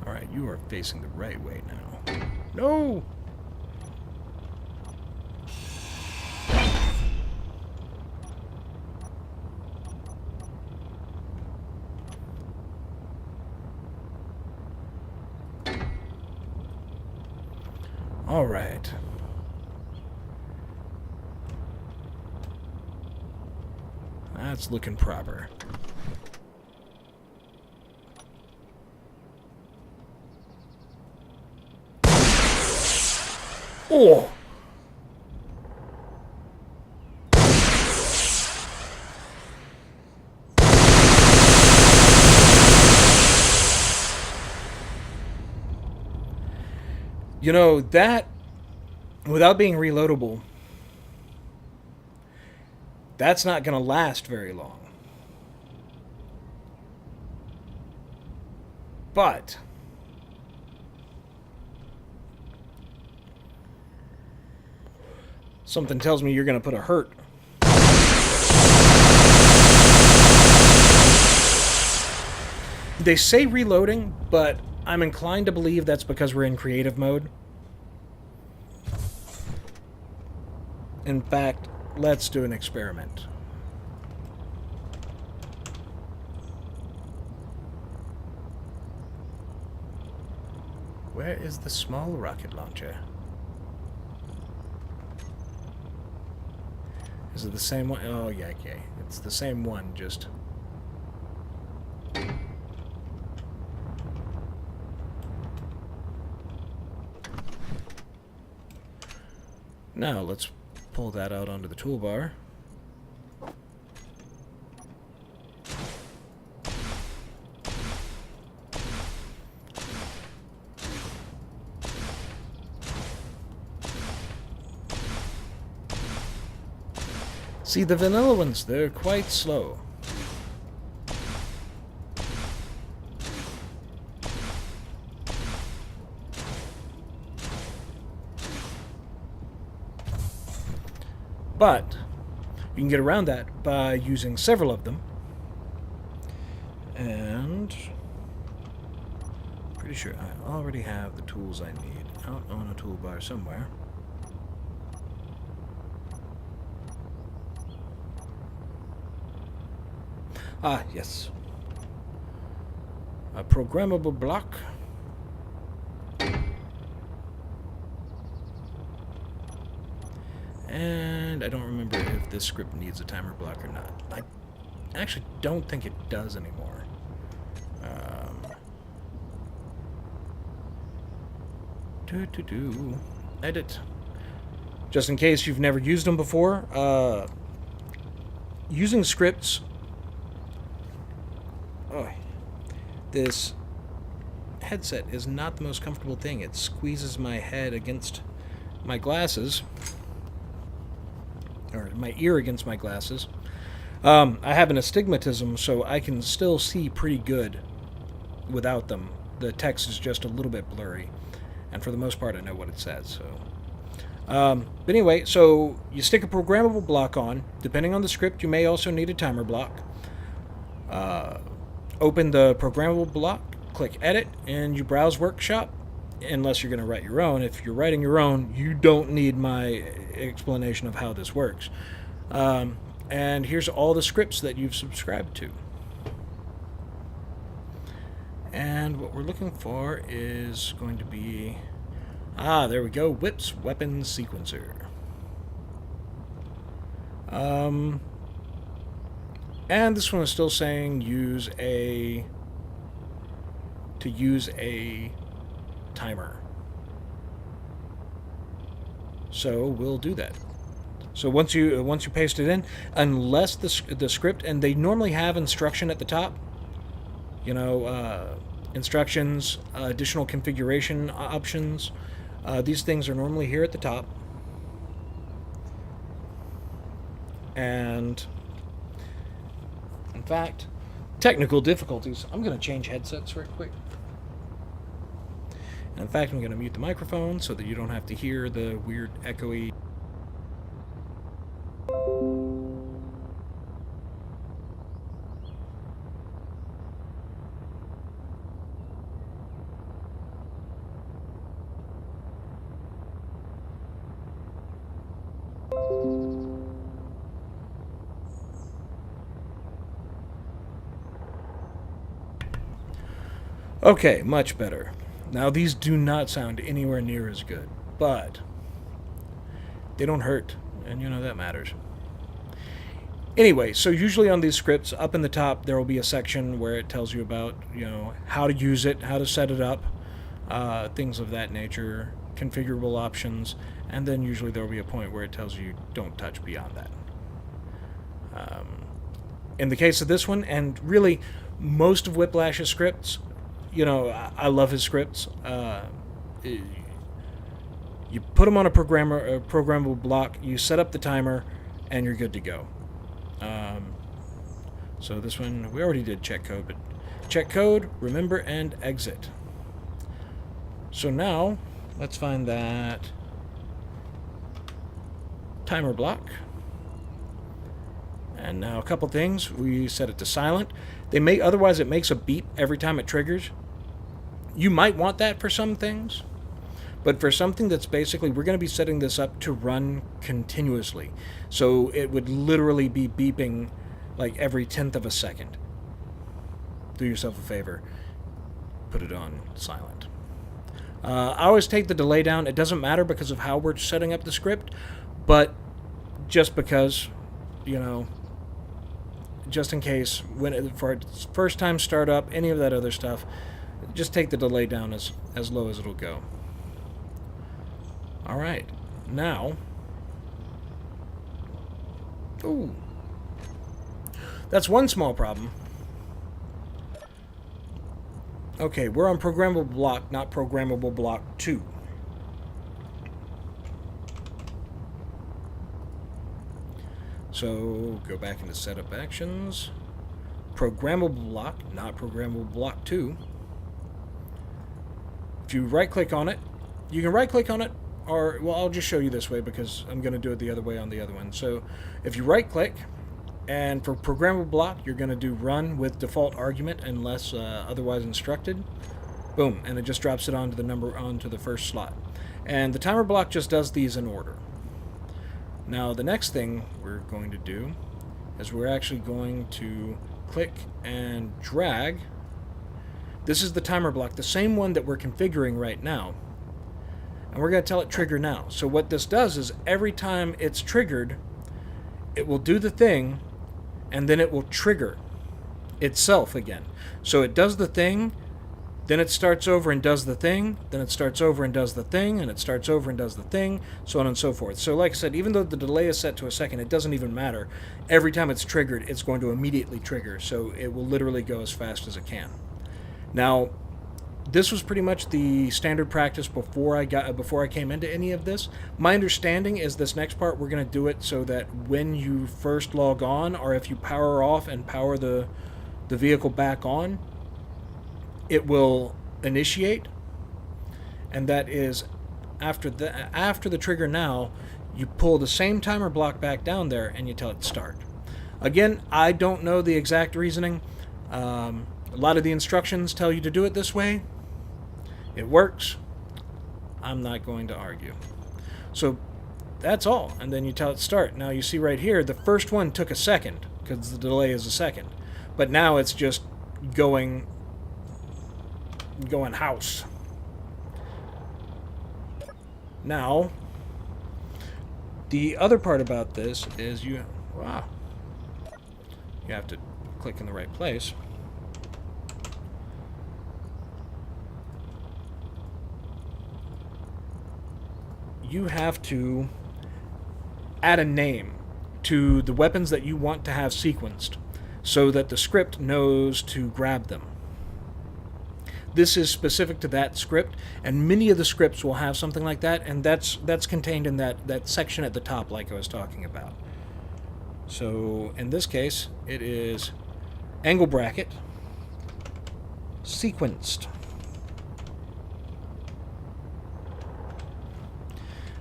All right, you are facing the right way now. No! All right. That's looking proper. Oh! You know, that, without being reloadable, that's not going to last very long. But something tells me you're going to put a hurt. They say reloading, but I'm inclined to believe that's because we're in creative mode. In fact, let's do an experiment. Where is the small rocket launcher? Is it the same one? Oh, yeah, okay. It's the same one, just... Now, let's pull that out onto the toolbar. See, the vanilla ones, they're quite slow. But you can get around that by using several of them. And pretty sure I already have the tools I need out on a toolbar somewhere. Ah, yes. A programmable block. And I don't remember if this script needs a timer block or not. I actually don't think it does anymore. Edit. Just in case you've never used them before, using scripts... Oh, this headset is not the most comfortable thing. It squeezes my head against my glasses. Or my ear against my glasses. I have an astigmatism, so I can still see pretty good without them. The text is just a little bit blurry. And for the most part, I know what it says. So, but anyway, so you stick a programmable block on. Depending on the script, you may also need a timer block. Open the programmable block, click Edit, and you browse Workshop. Unless you're going to write your own. If you're writing your own, you don't need my explanation of how this works. And here's all the scripts that you've subscribed to. And what we're looking for is going to be... Ah, there we go. Whips Weapon Sequencer. And this one is still saying use a timer. So we'll do that. So once you paste it in, unless the script, and they normally have instruction at the top, you know, instructions, additional configuration options. These things are normally here at the top. And in fact, technical difficulties. I'm going to change headsets right quick. And in fact, I'm going to mute the microphone so that you don't have to hear the weird echoey. Okay, much better. Now, these do not sound anywhere near as good, but they don't hurt, and you know that matters. Anyway, so usually on these scripts, up in the top, there will be a section where it tells you about, you know, how to use it, how to set it up, things of that nature, configurable options, and then usually there will be a point where it tells you don't touch beyond that. In the case of this one, and really most of Whiplash's scripts, you know, I love his scripts. You put them on a programmable block, you set up the timer, and you're good to go. So this one, we already did check code, but check code, remember, and exit. So now, let's find that timer block. And now a couple things. We set it to silent. Otherwise it makes a beep every time it triggers. You might want that for some things, but for something that's basically, we're going to be setting this up to run continuously. So it would literally be beeping like every 1/10 of a second. Do yourself a favor, put it on silent. I always take the delay down. It doesn't matter because of how we're setting up the script, but just because, you know, just in case, for its first time startup, any of that other stuff, just take the delay down as low as it'll go. All right, now, ooh, that's one small problem. Okay, we're on programmable block, not programmable block 2. So go back into setup actions, programmable block, not programmable block 2. If you right click on it, you can right click on it, or, well, I'll just show you this way because I'm going to do it the other way on the other one. So if you right click, and for programmable block, you're going to do run with default argument unless otherwise instructed. Boom, and it just drops it onto the first slot. And the timer block just does these in order. Now the next thing we're going to do is we're actually going to click and drag. This is the timer block, the same one that we're configuring right now. And we're going to tell it trigger now. So what this does is every time it's triggered, it will do the thing, and then it will trigger itself again. So it does the thing, then it starts over and does the thing, then it starts over and does the thing, and it starts over and does the thing, so on and so forth. So like I said, even though the delay is set to a second, it doesn't even matter. Every time it's triggered, it's going to immediately trigger, so it will literally go as fast as it can. Now, this was pretty much the standard practice before I came into any of this. My understanding is this next part, we're going to do it so that when you first log on, or if you power off and power the vehicle back on, it will initiate, and that is after the trigger now, you pull the same timer block back down there and you tell it start. Again, I don't know the exact reasoning. A lot of the instructions tell you to do it this way. It works. I'm not going to argue. So that's all. And then you tell it start. Now you see right here, the first one took a second because the delay is a second. But now it's just going house. Now, the other part about this is you have to click in the right place. You have to add a name to the weapons that you want to have sequenced so that the script knows to grab them. This is specific to that script, and many of the scripts will have something like that, and that's contained in that section at the top like I was talking about. So in this case, it is angle bracket sequenced.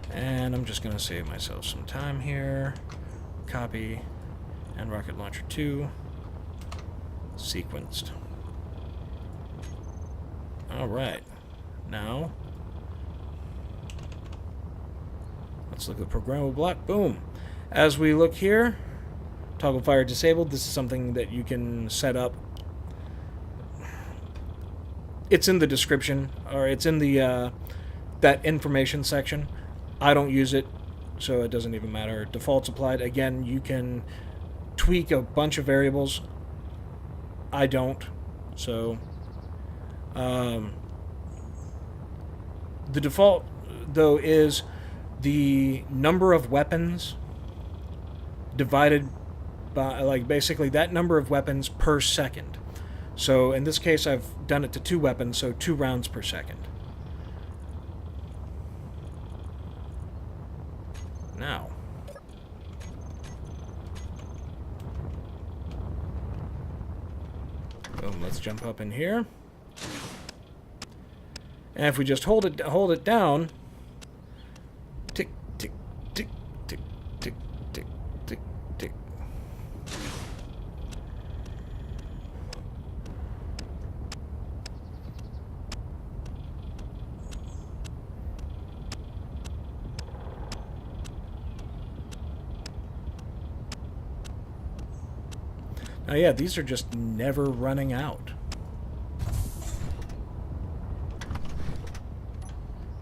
And I'm just going to save myself some time here. Copy, and Rocket Launcher 2, sequenced. Alright, now, let's look at the programmable block. Boom! As we look here, toggle fire disabled. This is something that you can set up. It's in the description, or it's in the that information section. I don't use it, so it doesn't even matter. Defaults applied. Again, you can tweak a bunch of variables. I don't. So, the default, though, is the number of weapons divided by, like, basically that number of weapons per second. So in this case, I've done it to 2 weapons, so 2 rounds per second. Now, boom, let's jump up in here. And if we just hold it down, tick, tick, tick, tick, tick, tick, tick, tick. Now, yeah, these are just never running out.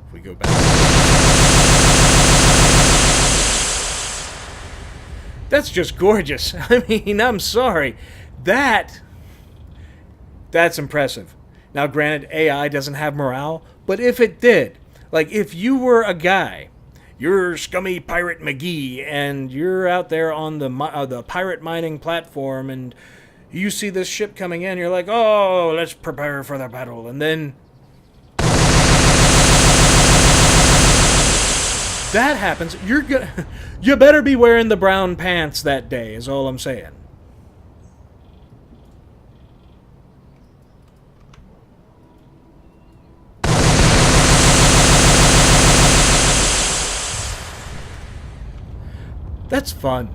If we go back. That's just gorgeous. I mean, I'm sorry. That's impressive. Now, granted, AI doesn't have morale, but if it did, like if you were a guy, you're Scummy Pirate McGee, and you're out there on the pirate mining platform, and you see this ship coming in, you're like, oh, let's prepare for the battle, and then that happens. You better be wearing the brown pants that day, is all I'm saying. That's fun.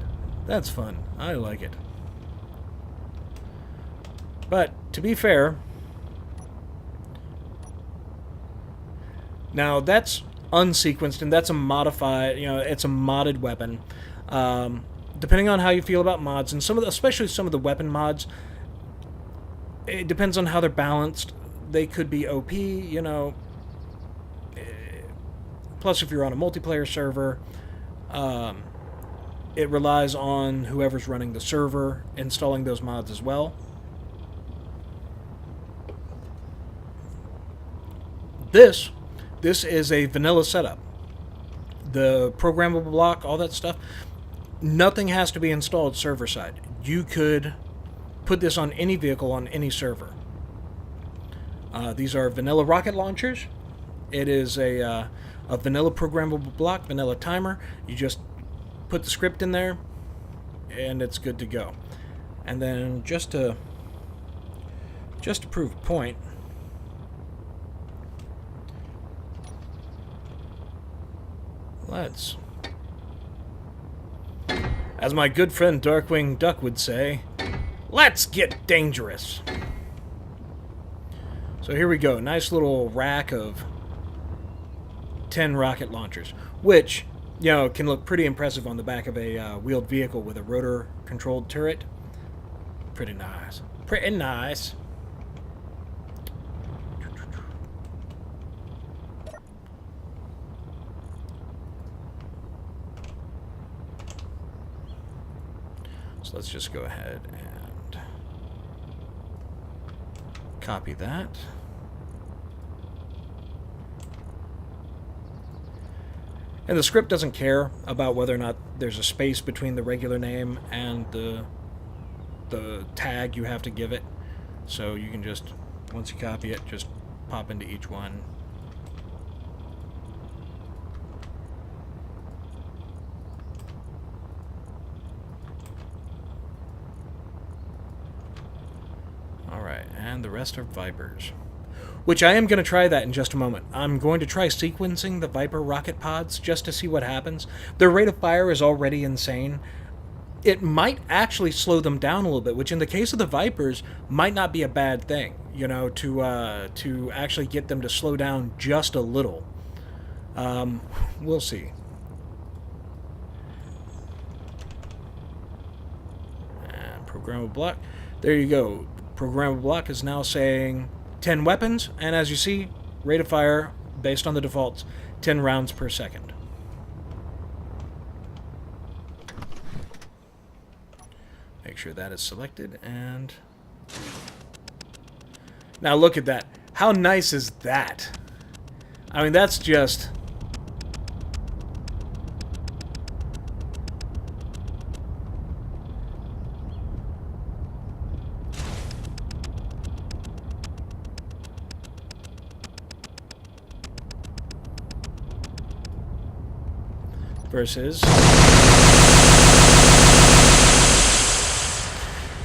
That's fun. I like it. But, to be fair, now that's unsequenced, and that's a modified, it's a modded weapon. Depending on how you feel about mods, and especially some of the weapon mods, it depends on how they're balanced. They could be OP, Plus, if you're on a multiplayer server, it relies on whoever's running the server installing those mods as well. This is a vanilla setup. The programmable block, all that stuff, nothing has to be installed server side. You could put this on any vehicle on any server. These are vanilla rocket launchers. It is a vanilla programmable block, vanilla timer. You just put the script in there, and it's good to go. And then just to prove a point, let's, as my good friend Darkwing Duck would say, let's get dangerous. So here we go. Nice little rack of 10 rocket launchers, which, can look pretty impressive on the back of a wheeled vehicle with a rotor-controlled turret. Pretty nice. Pretty nice. So let's just go ahead and copy that. And the script doesn't care about whether or not there's a space between the regular name and the tag you have to give it. So you can just, once you copy it, just pop into each one. Alright, and the rest are Vipers. Which I am going to try that in just a moment. I'm going to try sequencing the Viper rocket pods just to see what happens. Their rate of fire is already insane. It might actually slow them down a little bit, which in the case of the Vipers might not be a bad thing, to actually get them to slow down just a little. We'll see. And programmable block. There you go. Programmable block is now saying 10 weapons, and as you see, rate of fire, based on the defaults, 10 rounds per second. Make sure that is selected, and now look at that. How nice is that? I mean, that's just versus...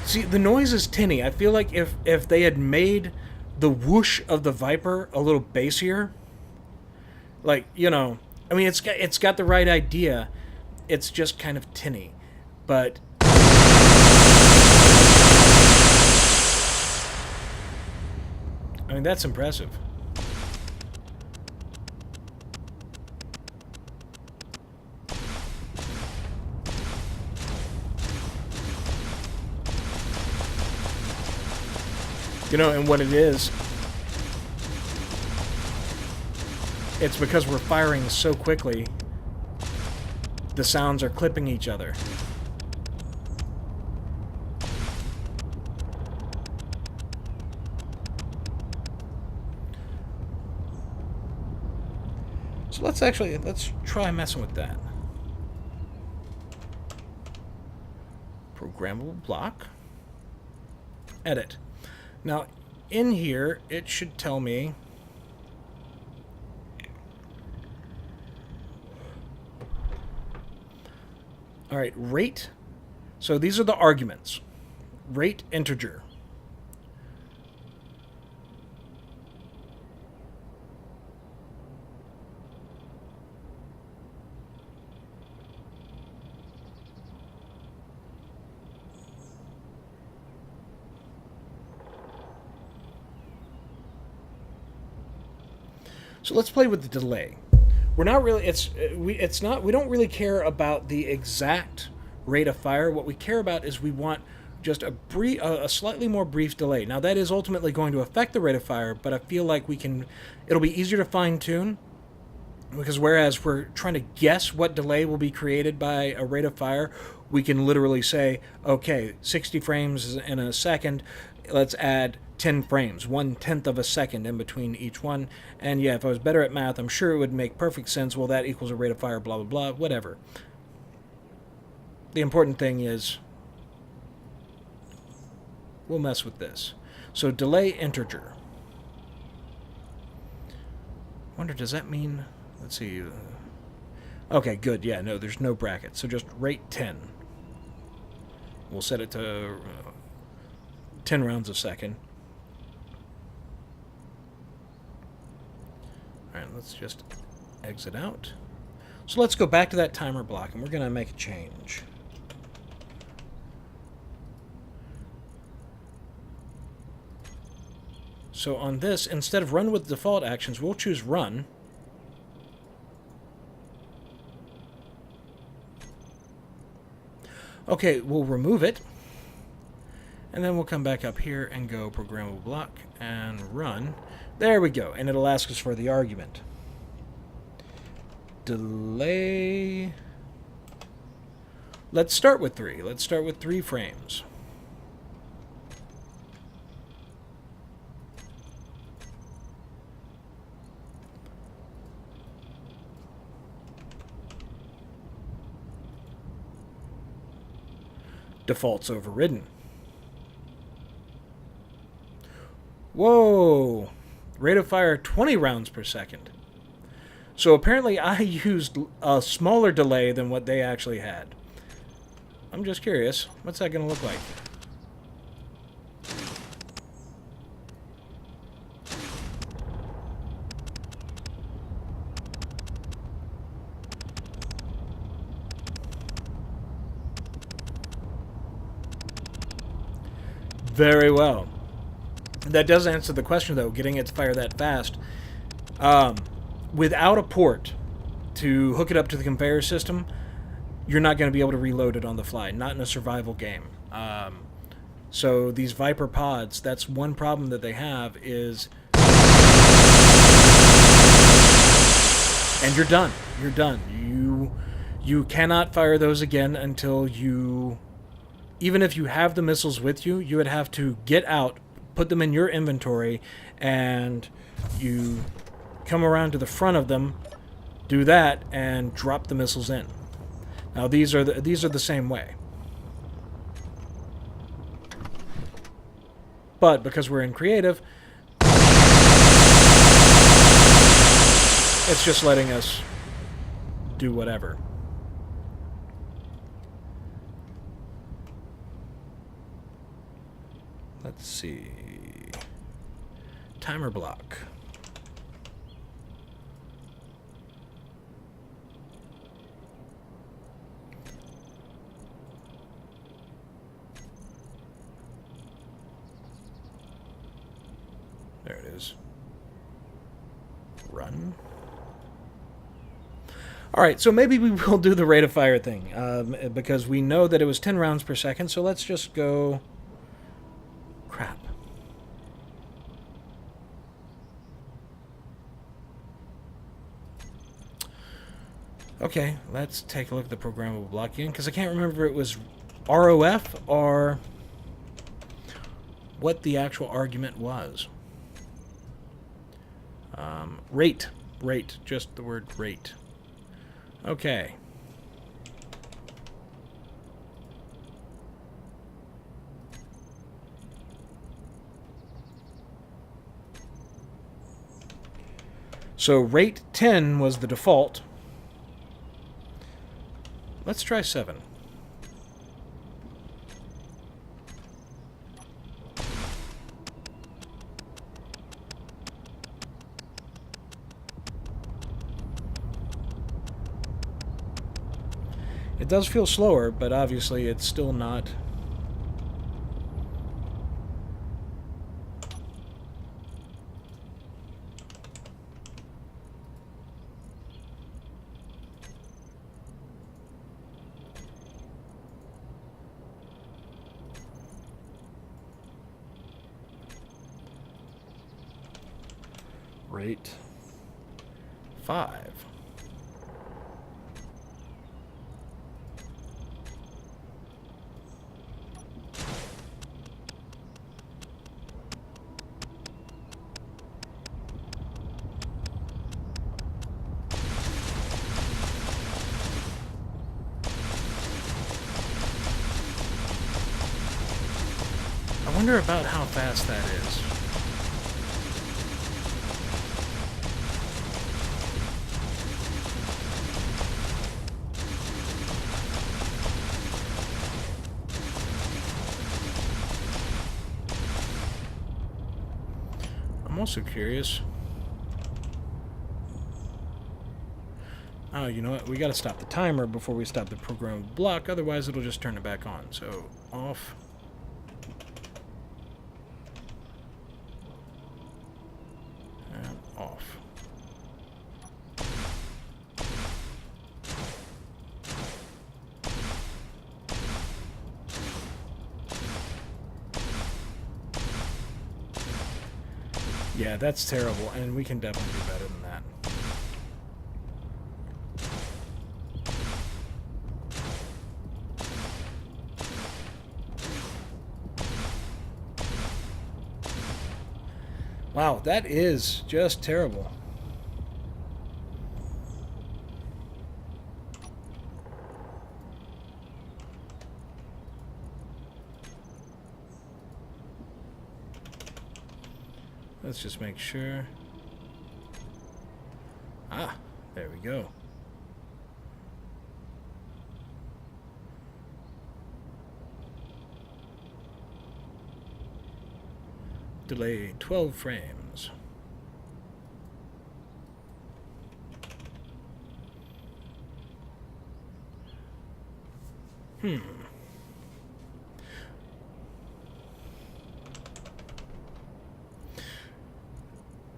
See, the noise is tinny. I feel like if they had made the whoosh of the Viper a little bassier, like, you know, I mean, it's got the right idea. It's just kind of tinny. But I mean, that's impressive. You know, and what it is, it's because we're firing so quickly, the sounds are clipping each other. So let's try messing with that. Programmable block. Edit. Now, in here, it should tell me all right, rate. So these are the arguments. Rate integer. So let's play with the delay. We're not really, we don't really care about the exact rate of fire. What we care about is we want just a slightly more brief delay. Now that is ultimately going to affect the rate of fire, but I feel like it'll be easier to fine tune, because whereas we're trying to guess what delay will be created by a rate of fire, we can literally say, okay, 60 frames in a second, let's add 10 frames, 1/10 of a second in between each one. And yeah, if I was better at math, I'm sure it would make perfect sense. Well, that equals a rate of fire, blah, blah, blah, whatever. The important thing is we'll mess with this. So delay integer. Wonder, does that mean, let's see. Okay, good. Yeah, no, there's no bracket. So just rate 10. We'll set it to 10 rounds a second. Alright, let's just exit out. So let's go back to that timer block, and we're going to make a change. So on this, instead of run with default actions, we'll choose run. Okay, we'll remove it. And then we'll come back up here and go programmable block and run. There we go. And it'll ask us for the argument. Delay. Let's start with 3. Let's start with 3 frames. Default's overridden. Whoa! Rate of fire 20 rounds per second. So apparently I used a smaller delay than what they actually had. I'm just curious. What's that going to look like? Very well. That does answer the question, though, getting it to fire that fast. Without a port to hook it up to the conveyor system, you're not going to be able to reload it on the fly, not in a survival game. So these Viper pods, that's one problem that they have is... And you're done. You're done. You cannot fire those again until you... Even if you have the missiles with you, you would have to get out, put them in your inventory, and you come around to the front of them, do that, and drop the missiles in. Now these are the same way. But because we're in creative, it's just letting us do whatever. Let's see. Timer block. There it is. Run. Alright, so maybe we will do the rate of fire thing, because we know that it was 10 rounds per second, so let's just go... Crap. Okay, let's take a look at the programmable block again, because I can't remember if it was ROF or what the actual argument was. Rate. Rate. Just the word rate. Okay. So rate 10 was the default. Let's try 7. It does feel slower, but obviously it's still not... Rate 5. I wonder about how fast that is. I'm also curious. Oh, you know what? We gotta stop the timer before we stop the programmable block, otherwise it'll just turn it back on. So, off. And off. Yeah, that's terrible, and we can definitely do better than that. Wow, that is just terrible. Let's just make sure. Ah, there we go. Delay 12 frames.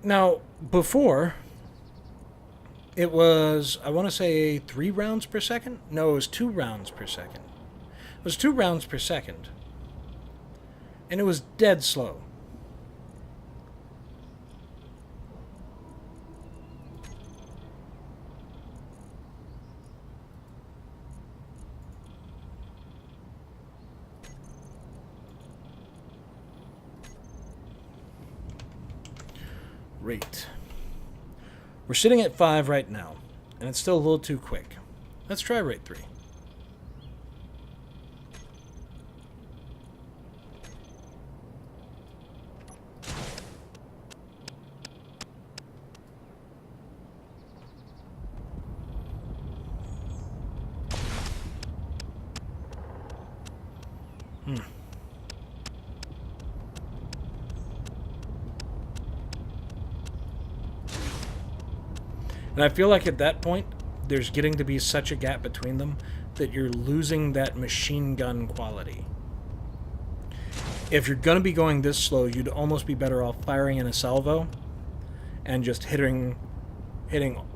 Now, before, it was, I want to say 3 rounds per second? No, it was 2 rounds per second. It was 2 rounds per second. And it was dead slow. Rate. We're sitting at 5 right now, and it's still a little too quick. Let's try rate 3. And I feel like at that point, there's getting to be such a gap between them that you're losing that machine gun quality. If you're going to be going this slow, you'd almost be better off firing in a salvo and just hitting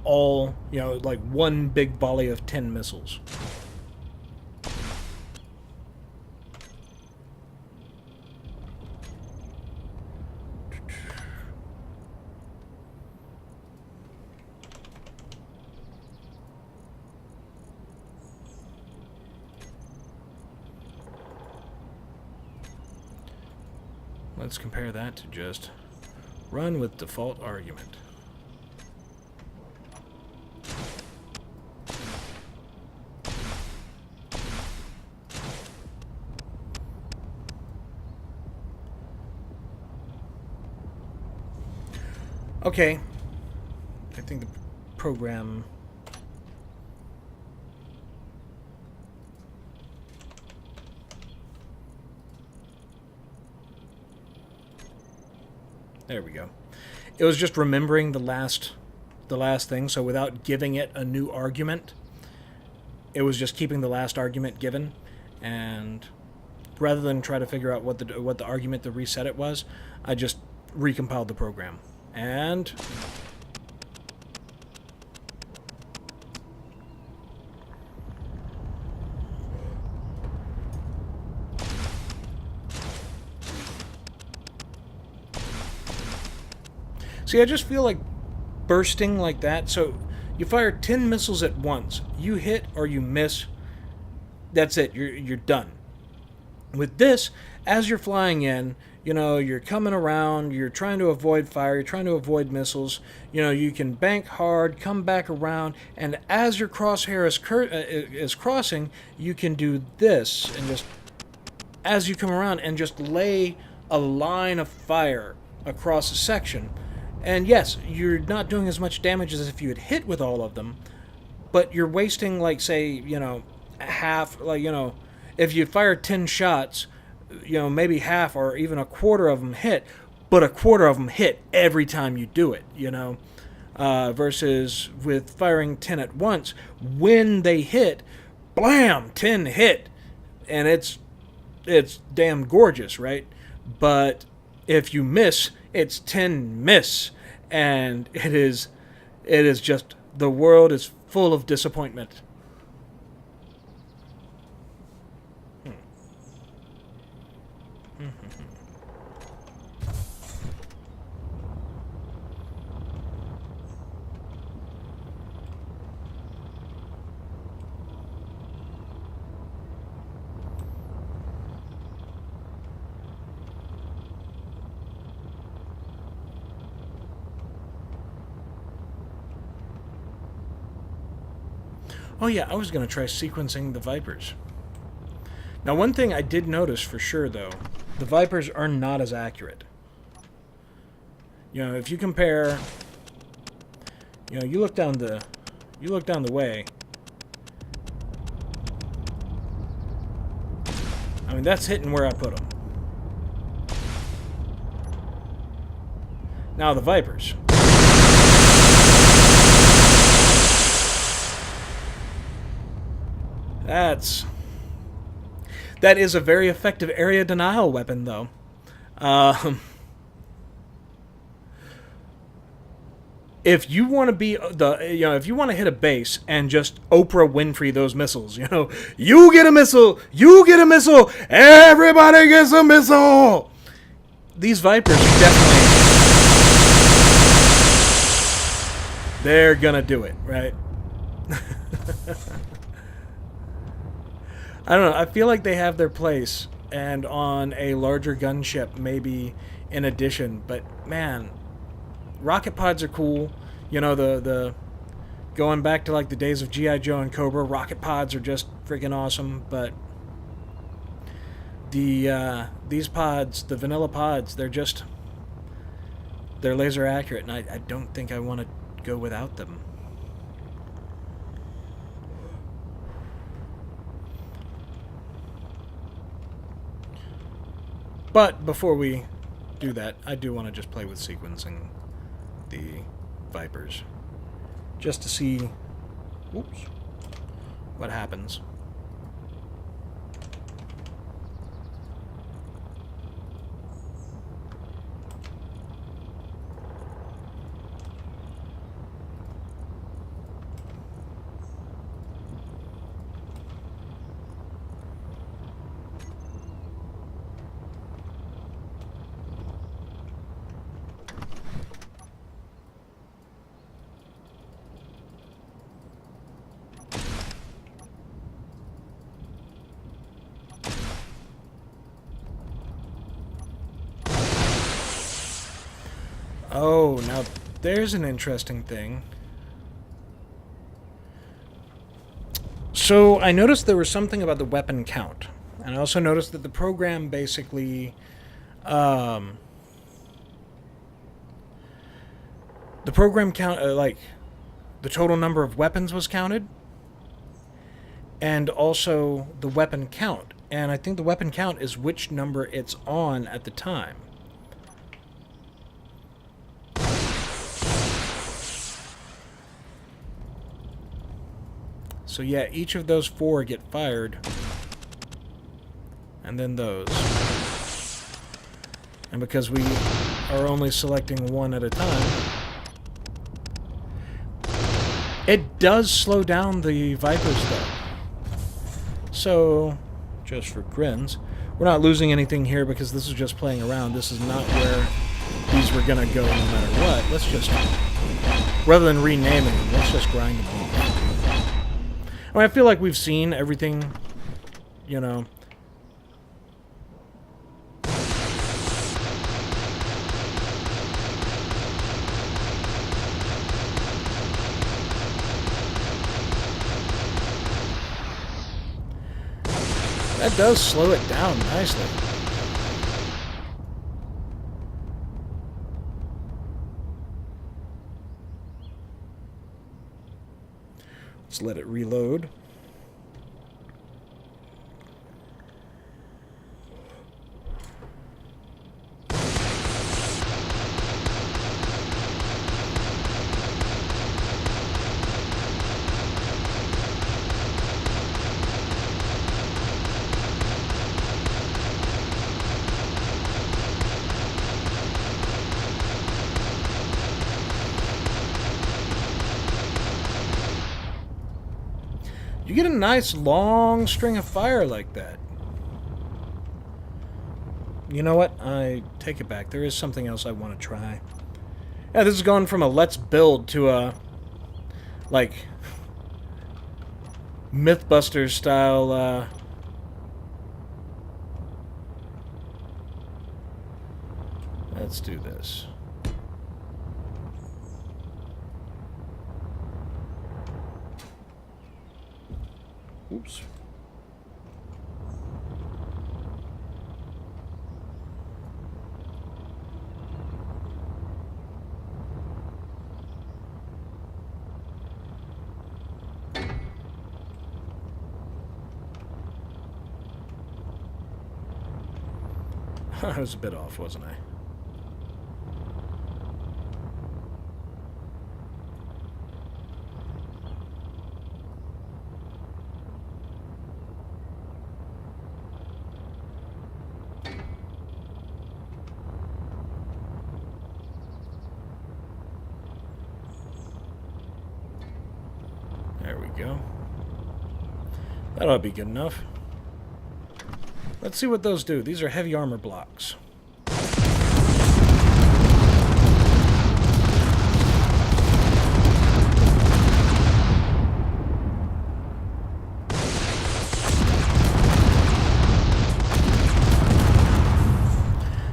all, you know, like one big volley of 10 missiles. Let's compare that to just run with default argument. Okay, I think the program... There we go. It was just remembering the last thing, so without giving it a new argument, it was just keeping the last argument given, and rather than try to figure out what the argument to reset it was, I just recompiled the program. And see, I just feel like bursting like that. So you fire 10 missiles at once. You hit or you miss. That's it. You're done. With this, as you're flying in, you know, you're coming around, you're trying to avoid fire, you're trying to avoid missiles. You know, you can bank hard, come back around, and as your crosshair is crossing, you can do this, and just as you come around and just lay a line of fire across a section. And yes, you're not doing as much damage as if you had hit with all of them, but you're wasting, like, say, you know, half, like, you know, if you fire 10 shots, you know, maybe half or even a quarter of them hit, but a quarter of them hit every time you do it, you know, versus with firing 10 at once, when they hit, blam, 10 hit, and it's damn gorgeous, right? But if you miss, it's 10 miss, and it is just, the world is full of disappointment. Oh yeah, I was going to try sequencing the Vipers. Now, one thing I did notice for sure, though, the Vipers are not as accurate. You know, if you compare, you know, you look down the way. I mean, that's hitting where I put them. Now the Vipers. That is a very effective area denial weapon, though. If you want to be if you want to hit a base and just Oprah Winfrey those missiles, you know, you get a missile, everybody gets a missile. These Vipers are definitely, they're gonna do it, right? I don't know. I feel like they have their place, and on a larger gunship, maybe in addition. But man, rocket pods are cool. You know, the going back to like the days of G.I. Joe and Cobra, rocket pods are just freaking awesome. But these pods, the vanilla pods, they're laser accurate, and I don't think I want to go without them. But before we do that, I do want to just play with sequencing the Vipers. just to see, oops, what happens. Oh, now there's an interesting thing. So I noticed there was something about the weapon count. And I also noticed that the program basically... the program count, like, the total number of weapons was counted. And also the weapon count. And I think the weapon count is which number it's on at the time. So yeah, each of those 4 get fired. And then those. And because we are only selecting 1 at a time, it does slow down the Vipers though. So, just for grins, we're not losing anything here because this is just playing around. This is not where these were gonna go no matter what. Let's just, rather than renaming them, let's just grind them off. I mean, I feel like we've seen everything, you know. That does slow it down nicely. Let's let it reload. You get a nice long string of fire like that. You know what? I take it back. There is something else I want to try. Yeah, this is going from a let's build to a, like, Mythbusters style, let's do this. Oops. I was a bit off, wasn't I? There we go. That ought to be good enough. Let's see what those do. These are heavy armor blocks.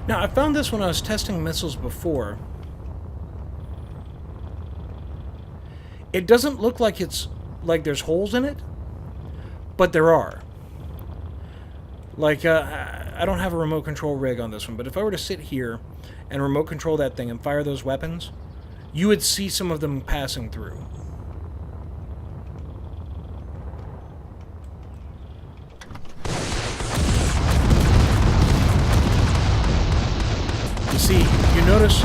Now, I found this when I was testing missiles before. It doesn't look like it's like there's holes in it, but there are. Like, I don't have a remote control rig on this one, but if I were to sit here and remote control that thing and fire those weapons, you would see some of them passing through. You see, you notice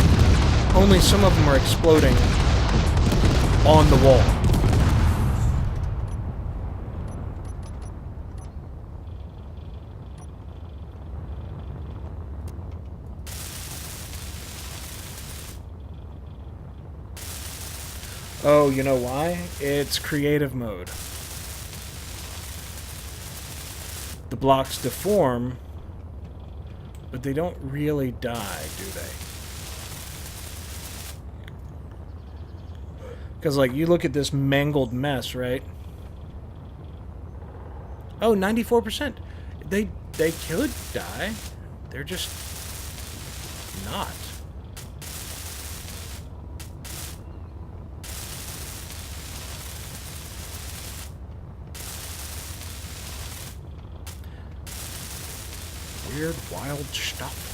only some of them are exploding on the wall. Oh, you know why? It's creative mode. The blocks deform, but they don't really die, do they? Because, like, you look at this mangled mess, right? Oh, 94%. They could die. They're just not. Weird, wild stuff.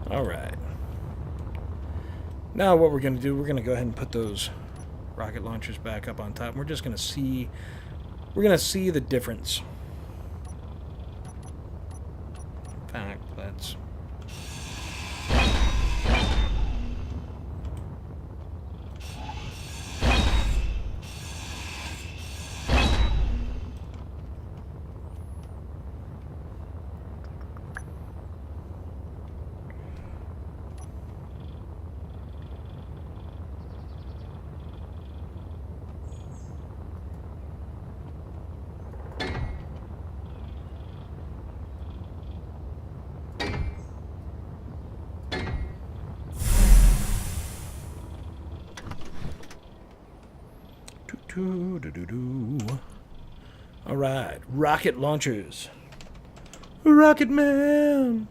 Alright. Now what we're going to do, we're going to go ahead and put those rocket launchers back up on top. And we're just going to see, the difference. In fact, let's... Alright, rocket launchers. Rocket Man!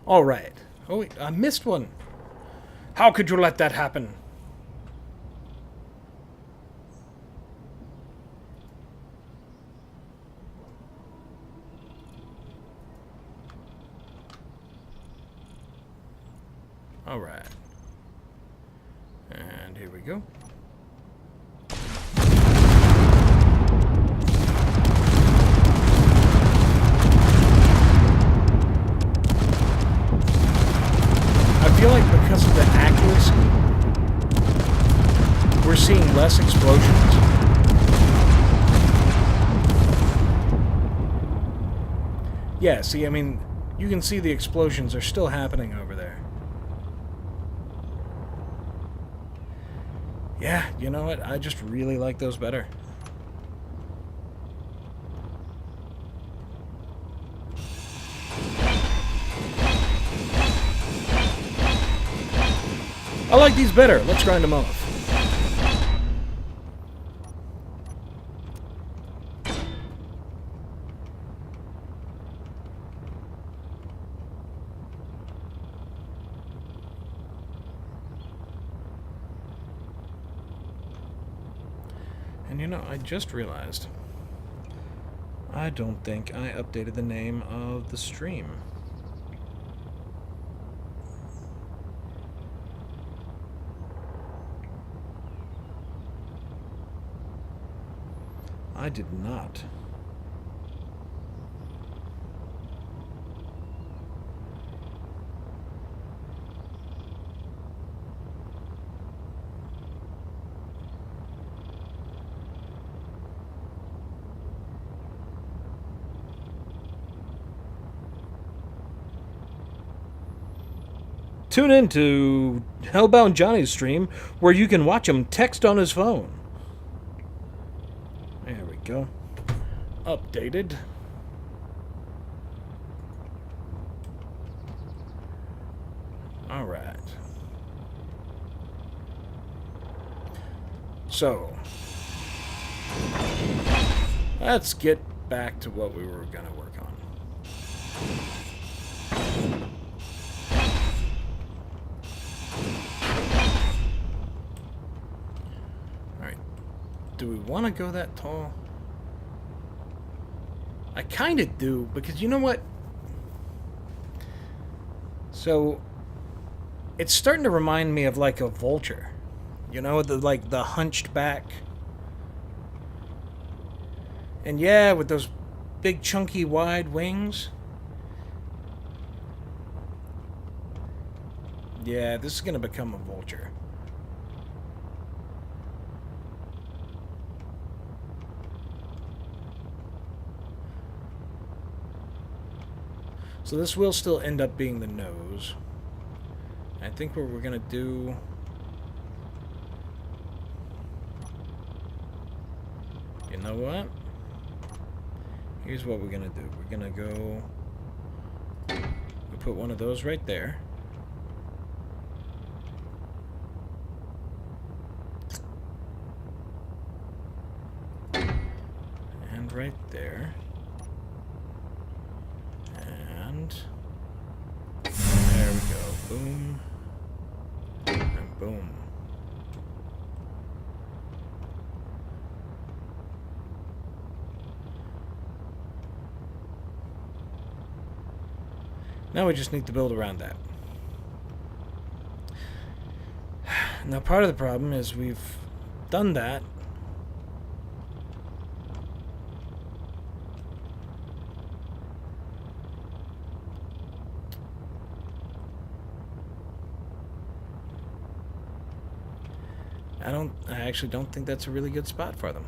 All right. Oh, wait, I missed one. How could you let that happen? All right. And here we go. I feel like because of the accuracy, we're seeing less explosions. Yeah, see, I mean, you can see the explosions are still happening over there. Yeah, you know what? I just really like those better. I like these better. Let's grind them off. And you know, I just realized I don't think I updated the name of the stream. I did not. Tune in to Hellbound Johnny's stream where you can watch him text on his phone. There we go. updated. All right. So, let's get back to what we were going to work on. Alright. Do we want to go that tall? I kind of do, because you know what? So, it's starting to remind me of like a vulture. You know, the hunched back. And yeah, with those big chunky wide wings. Yeah, this is going to become a vulture. So this will still end up being the nose. I think what we're going to do... You know what? Here's what we're going to do. We're going to go... We put one of those right there. And right there. And... There we go. Boom. And boom. Now we just need to build around that. Now part of the problem is we've done that. I actually don't think that's a really good spot for them.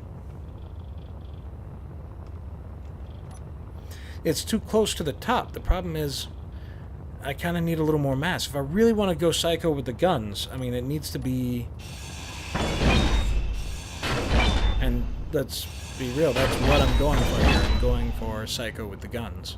It's too close to the top. The problem is I kind of need a little more mass. If I really want to go psycho with the guns, I mean, it needs to be... And let's be real, that's what I'm going for here. I'm going for psycho with the guns.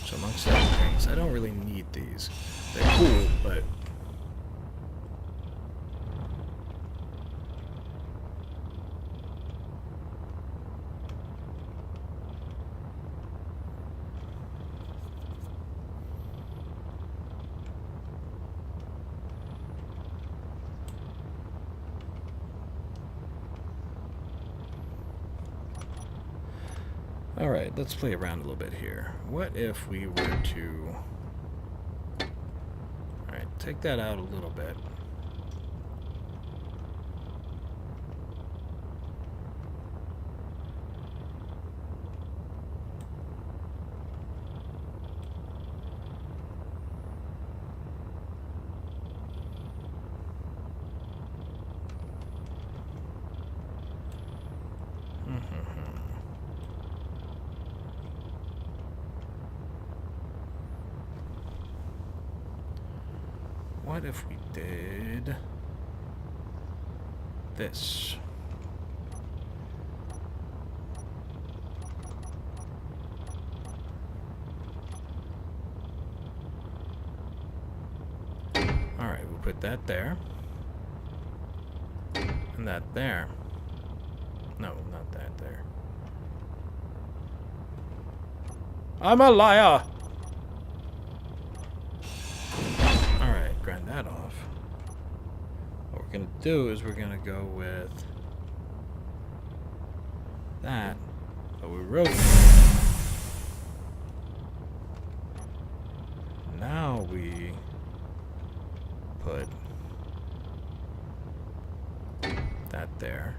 So amongst other things, I don't really need these. They're cool, but... Alright, let's play around a little bit here. What if we were to... Alright, take that out a little bit. What if we did this? Alright, we'll put that there. And that there. No, not that there. I'm a liar! Grind that off. What we're gonna do is we're gonna go with that, but we rotate. Now we put that there.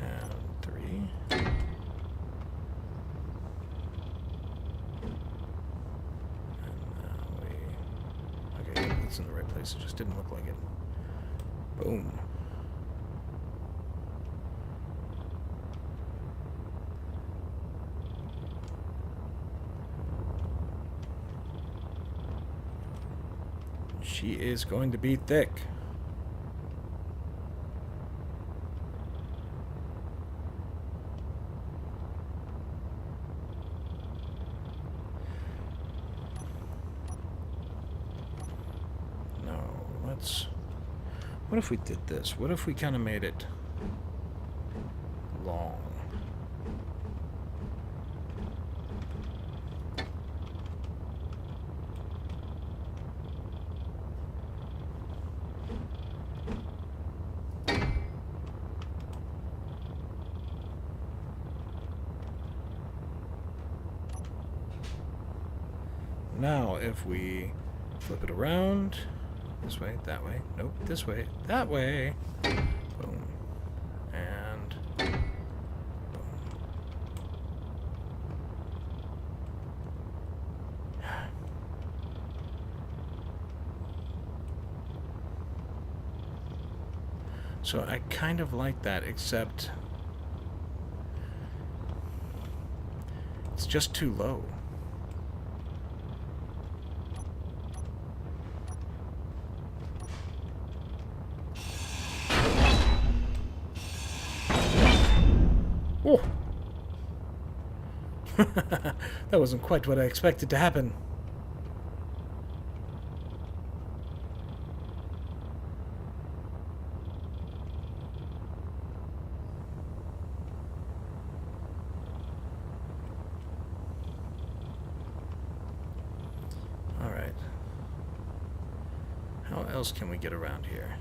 And 3. that place. It just didn't look like it. Boom. She is going to be thick. No, let's... What if we did this? What if we kind of made it long? Now, if we flip it around, this way, that way, nope, this way, that way, boom, and boom. So I kind of like that, except it's just too low. Oh! That wasn't quite what I expected to happen. Alright. How else can we get around here?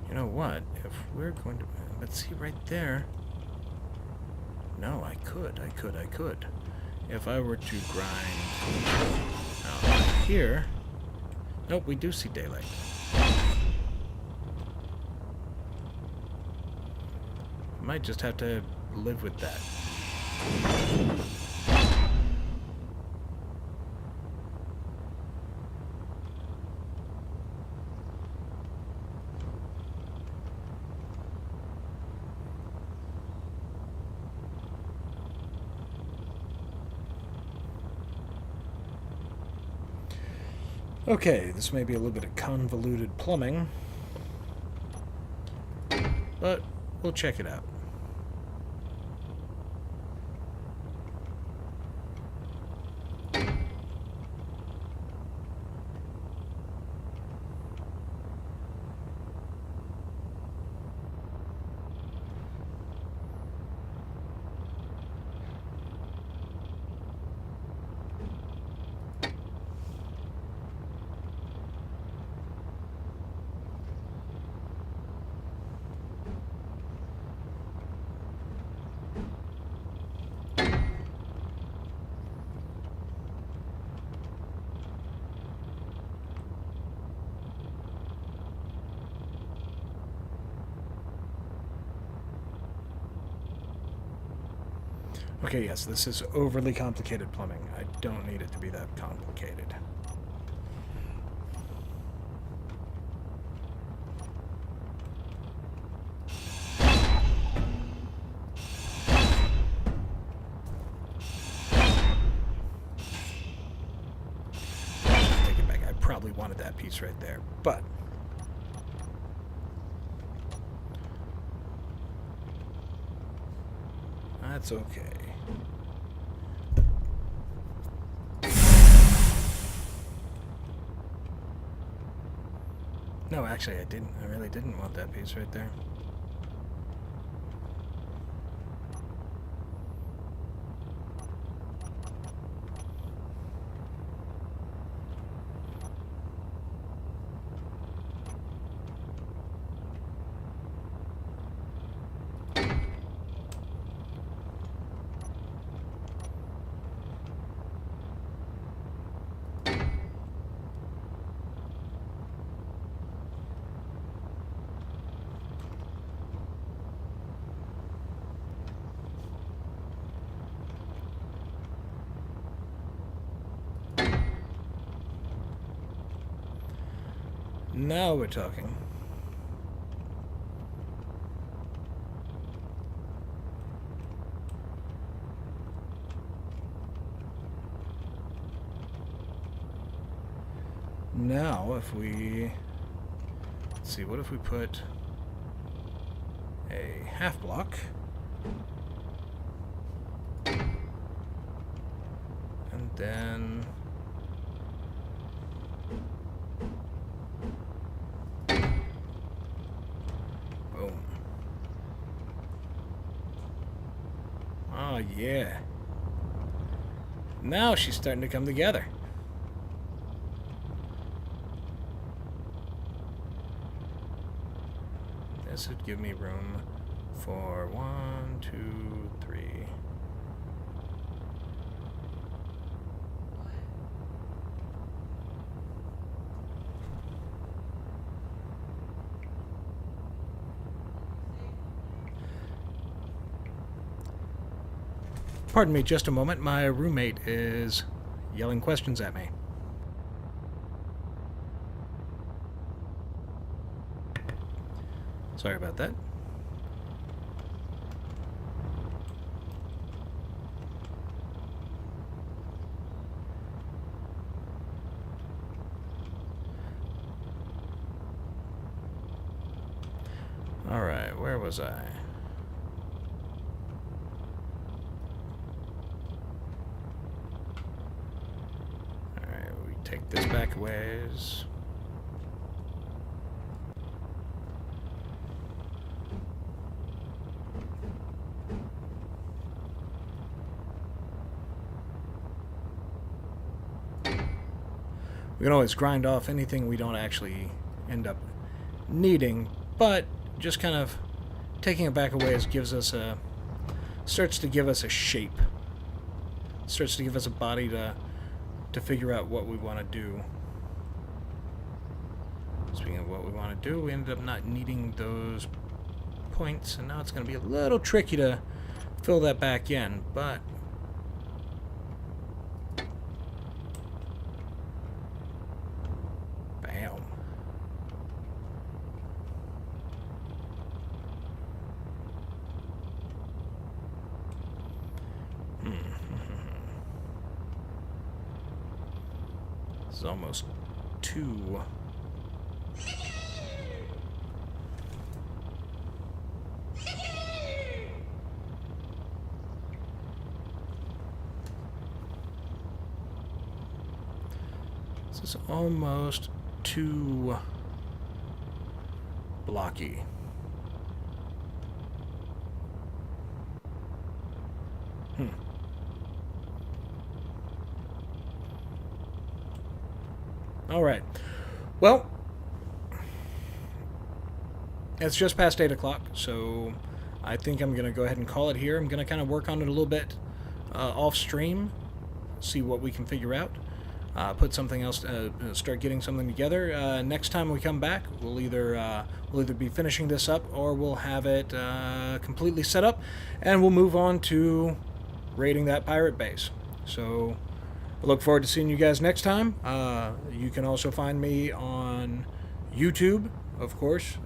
You know what? If we're going to... Let's see right there. No, I could. If I were to grind out here... Nope, we do see daylight. Might just have to live with that. Okay, this may be a little bit of convoluted plumbing, but we'll check it out. Okay, yes, this is overly complicated plumbing. I don't need it to be that complicated. Take it back. I probably wanted that piece right there, but... that's okay. No, actually, I didn't. I really didn't want that piece right there. Now we're talking. Now, if we... Let's see, what if we put a half block? And then... Boom. Oh, yeah. Now she's starting to come together. This would give me room for 1, 2, 3. Pardon me just a moment, my roommate is yelling questions at me. Sorry about that. Alright, where was I? Alright, we take this back a ways. We can always grind off anything we don't actually end up needing, but just kind of taking it back a ways gives us a... starts to give us a shape. Starts to give us a body to figure out what we want to do. Speaking of what we want to do, we ended up not needing those points, and now it's going to be a little tricky to fill that back in, but... It's almost 2. This is almost too blocky. All right. Well, it's just past 8 o'clock, so I think I'm going to go ahead and call it here. I'm going to kind of work on it a little bit off stream, see what we can figure out, put something else, start getting something together. Next time we come back, we'll either be finishing this up or we'll have it completely set up, and we'll move on to raiding that pirate base. So I look forward to seeing you guys next time. You can also find me on YouTube, of course.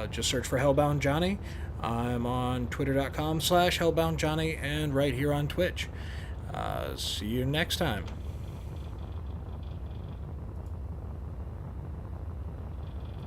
Just search for Hellbound Johnny. I'm on twitter.com/HellboundJohnny and right here on Twitch. See you next time.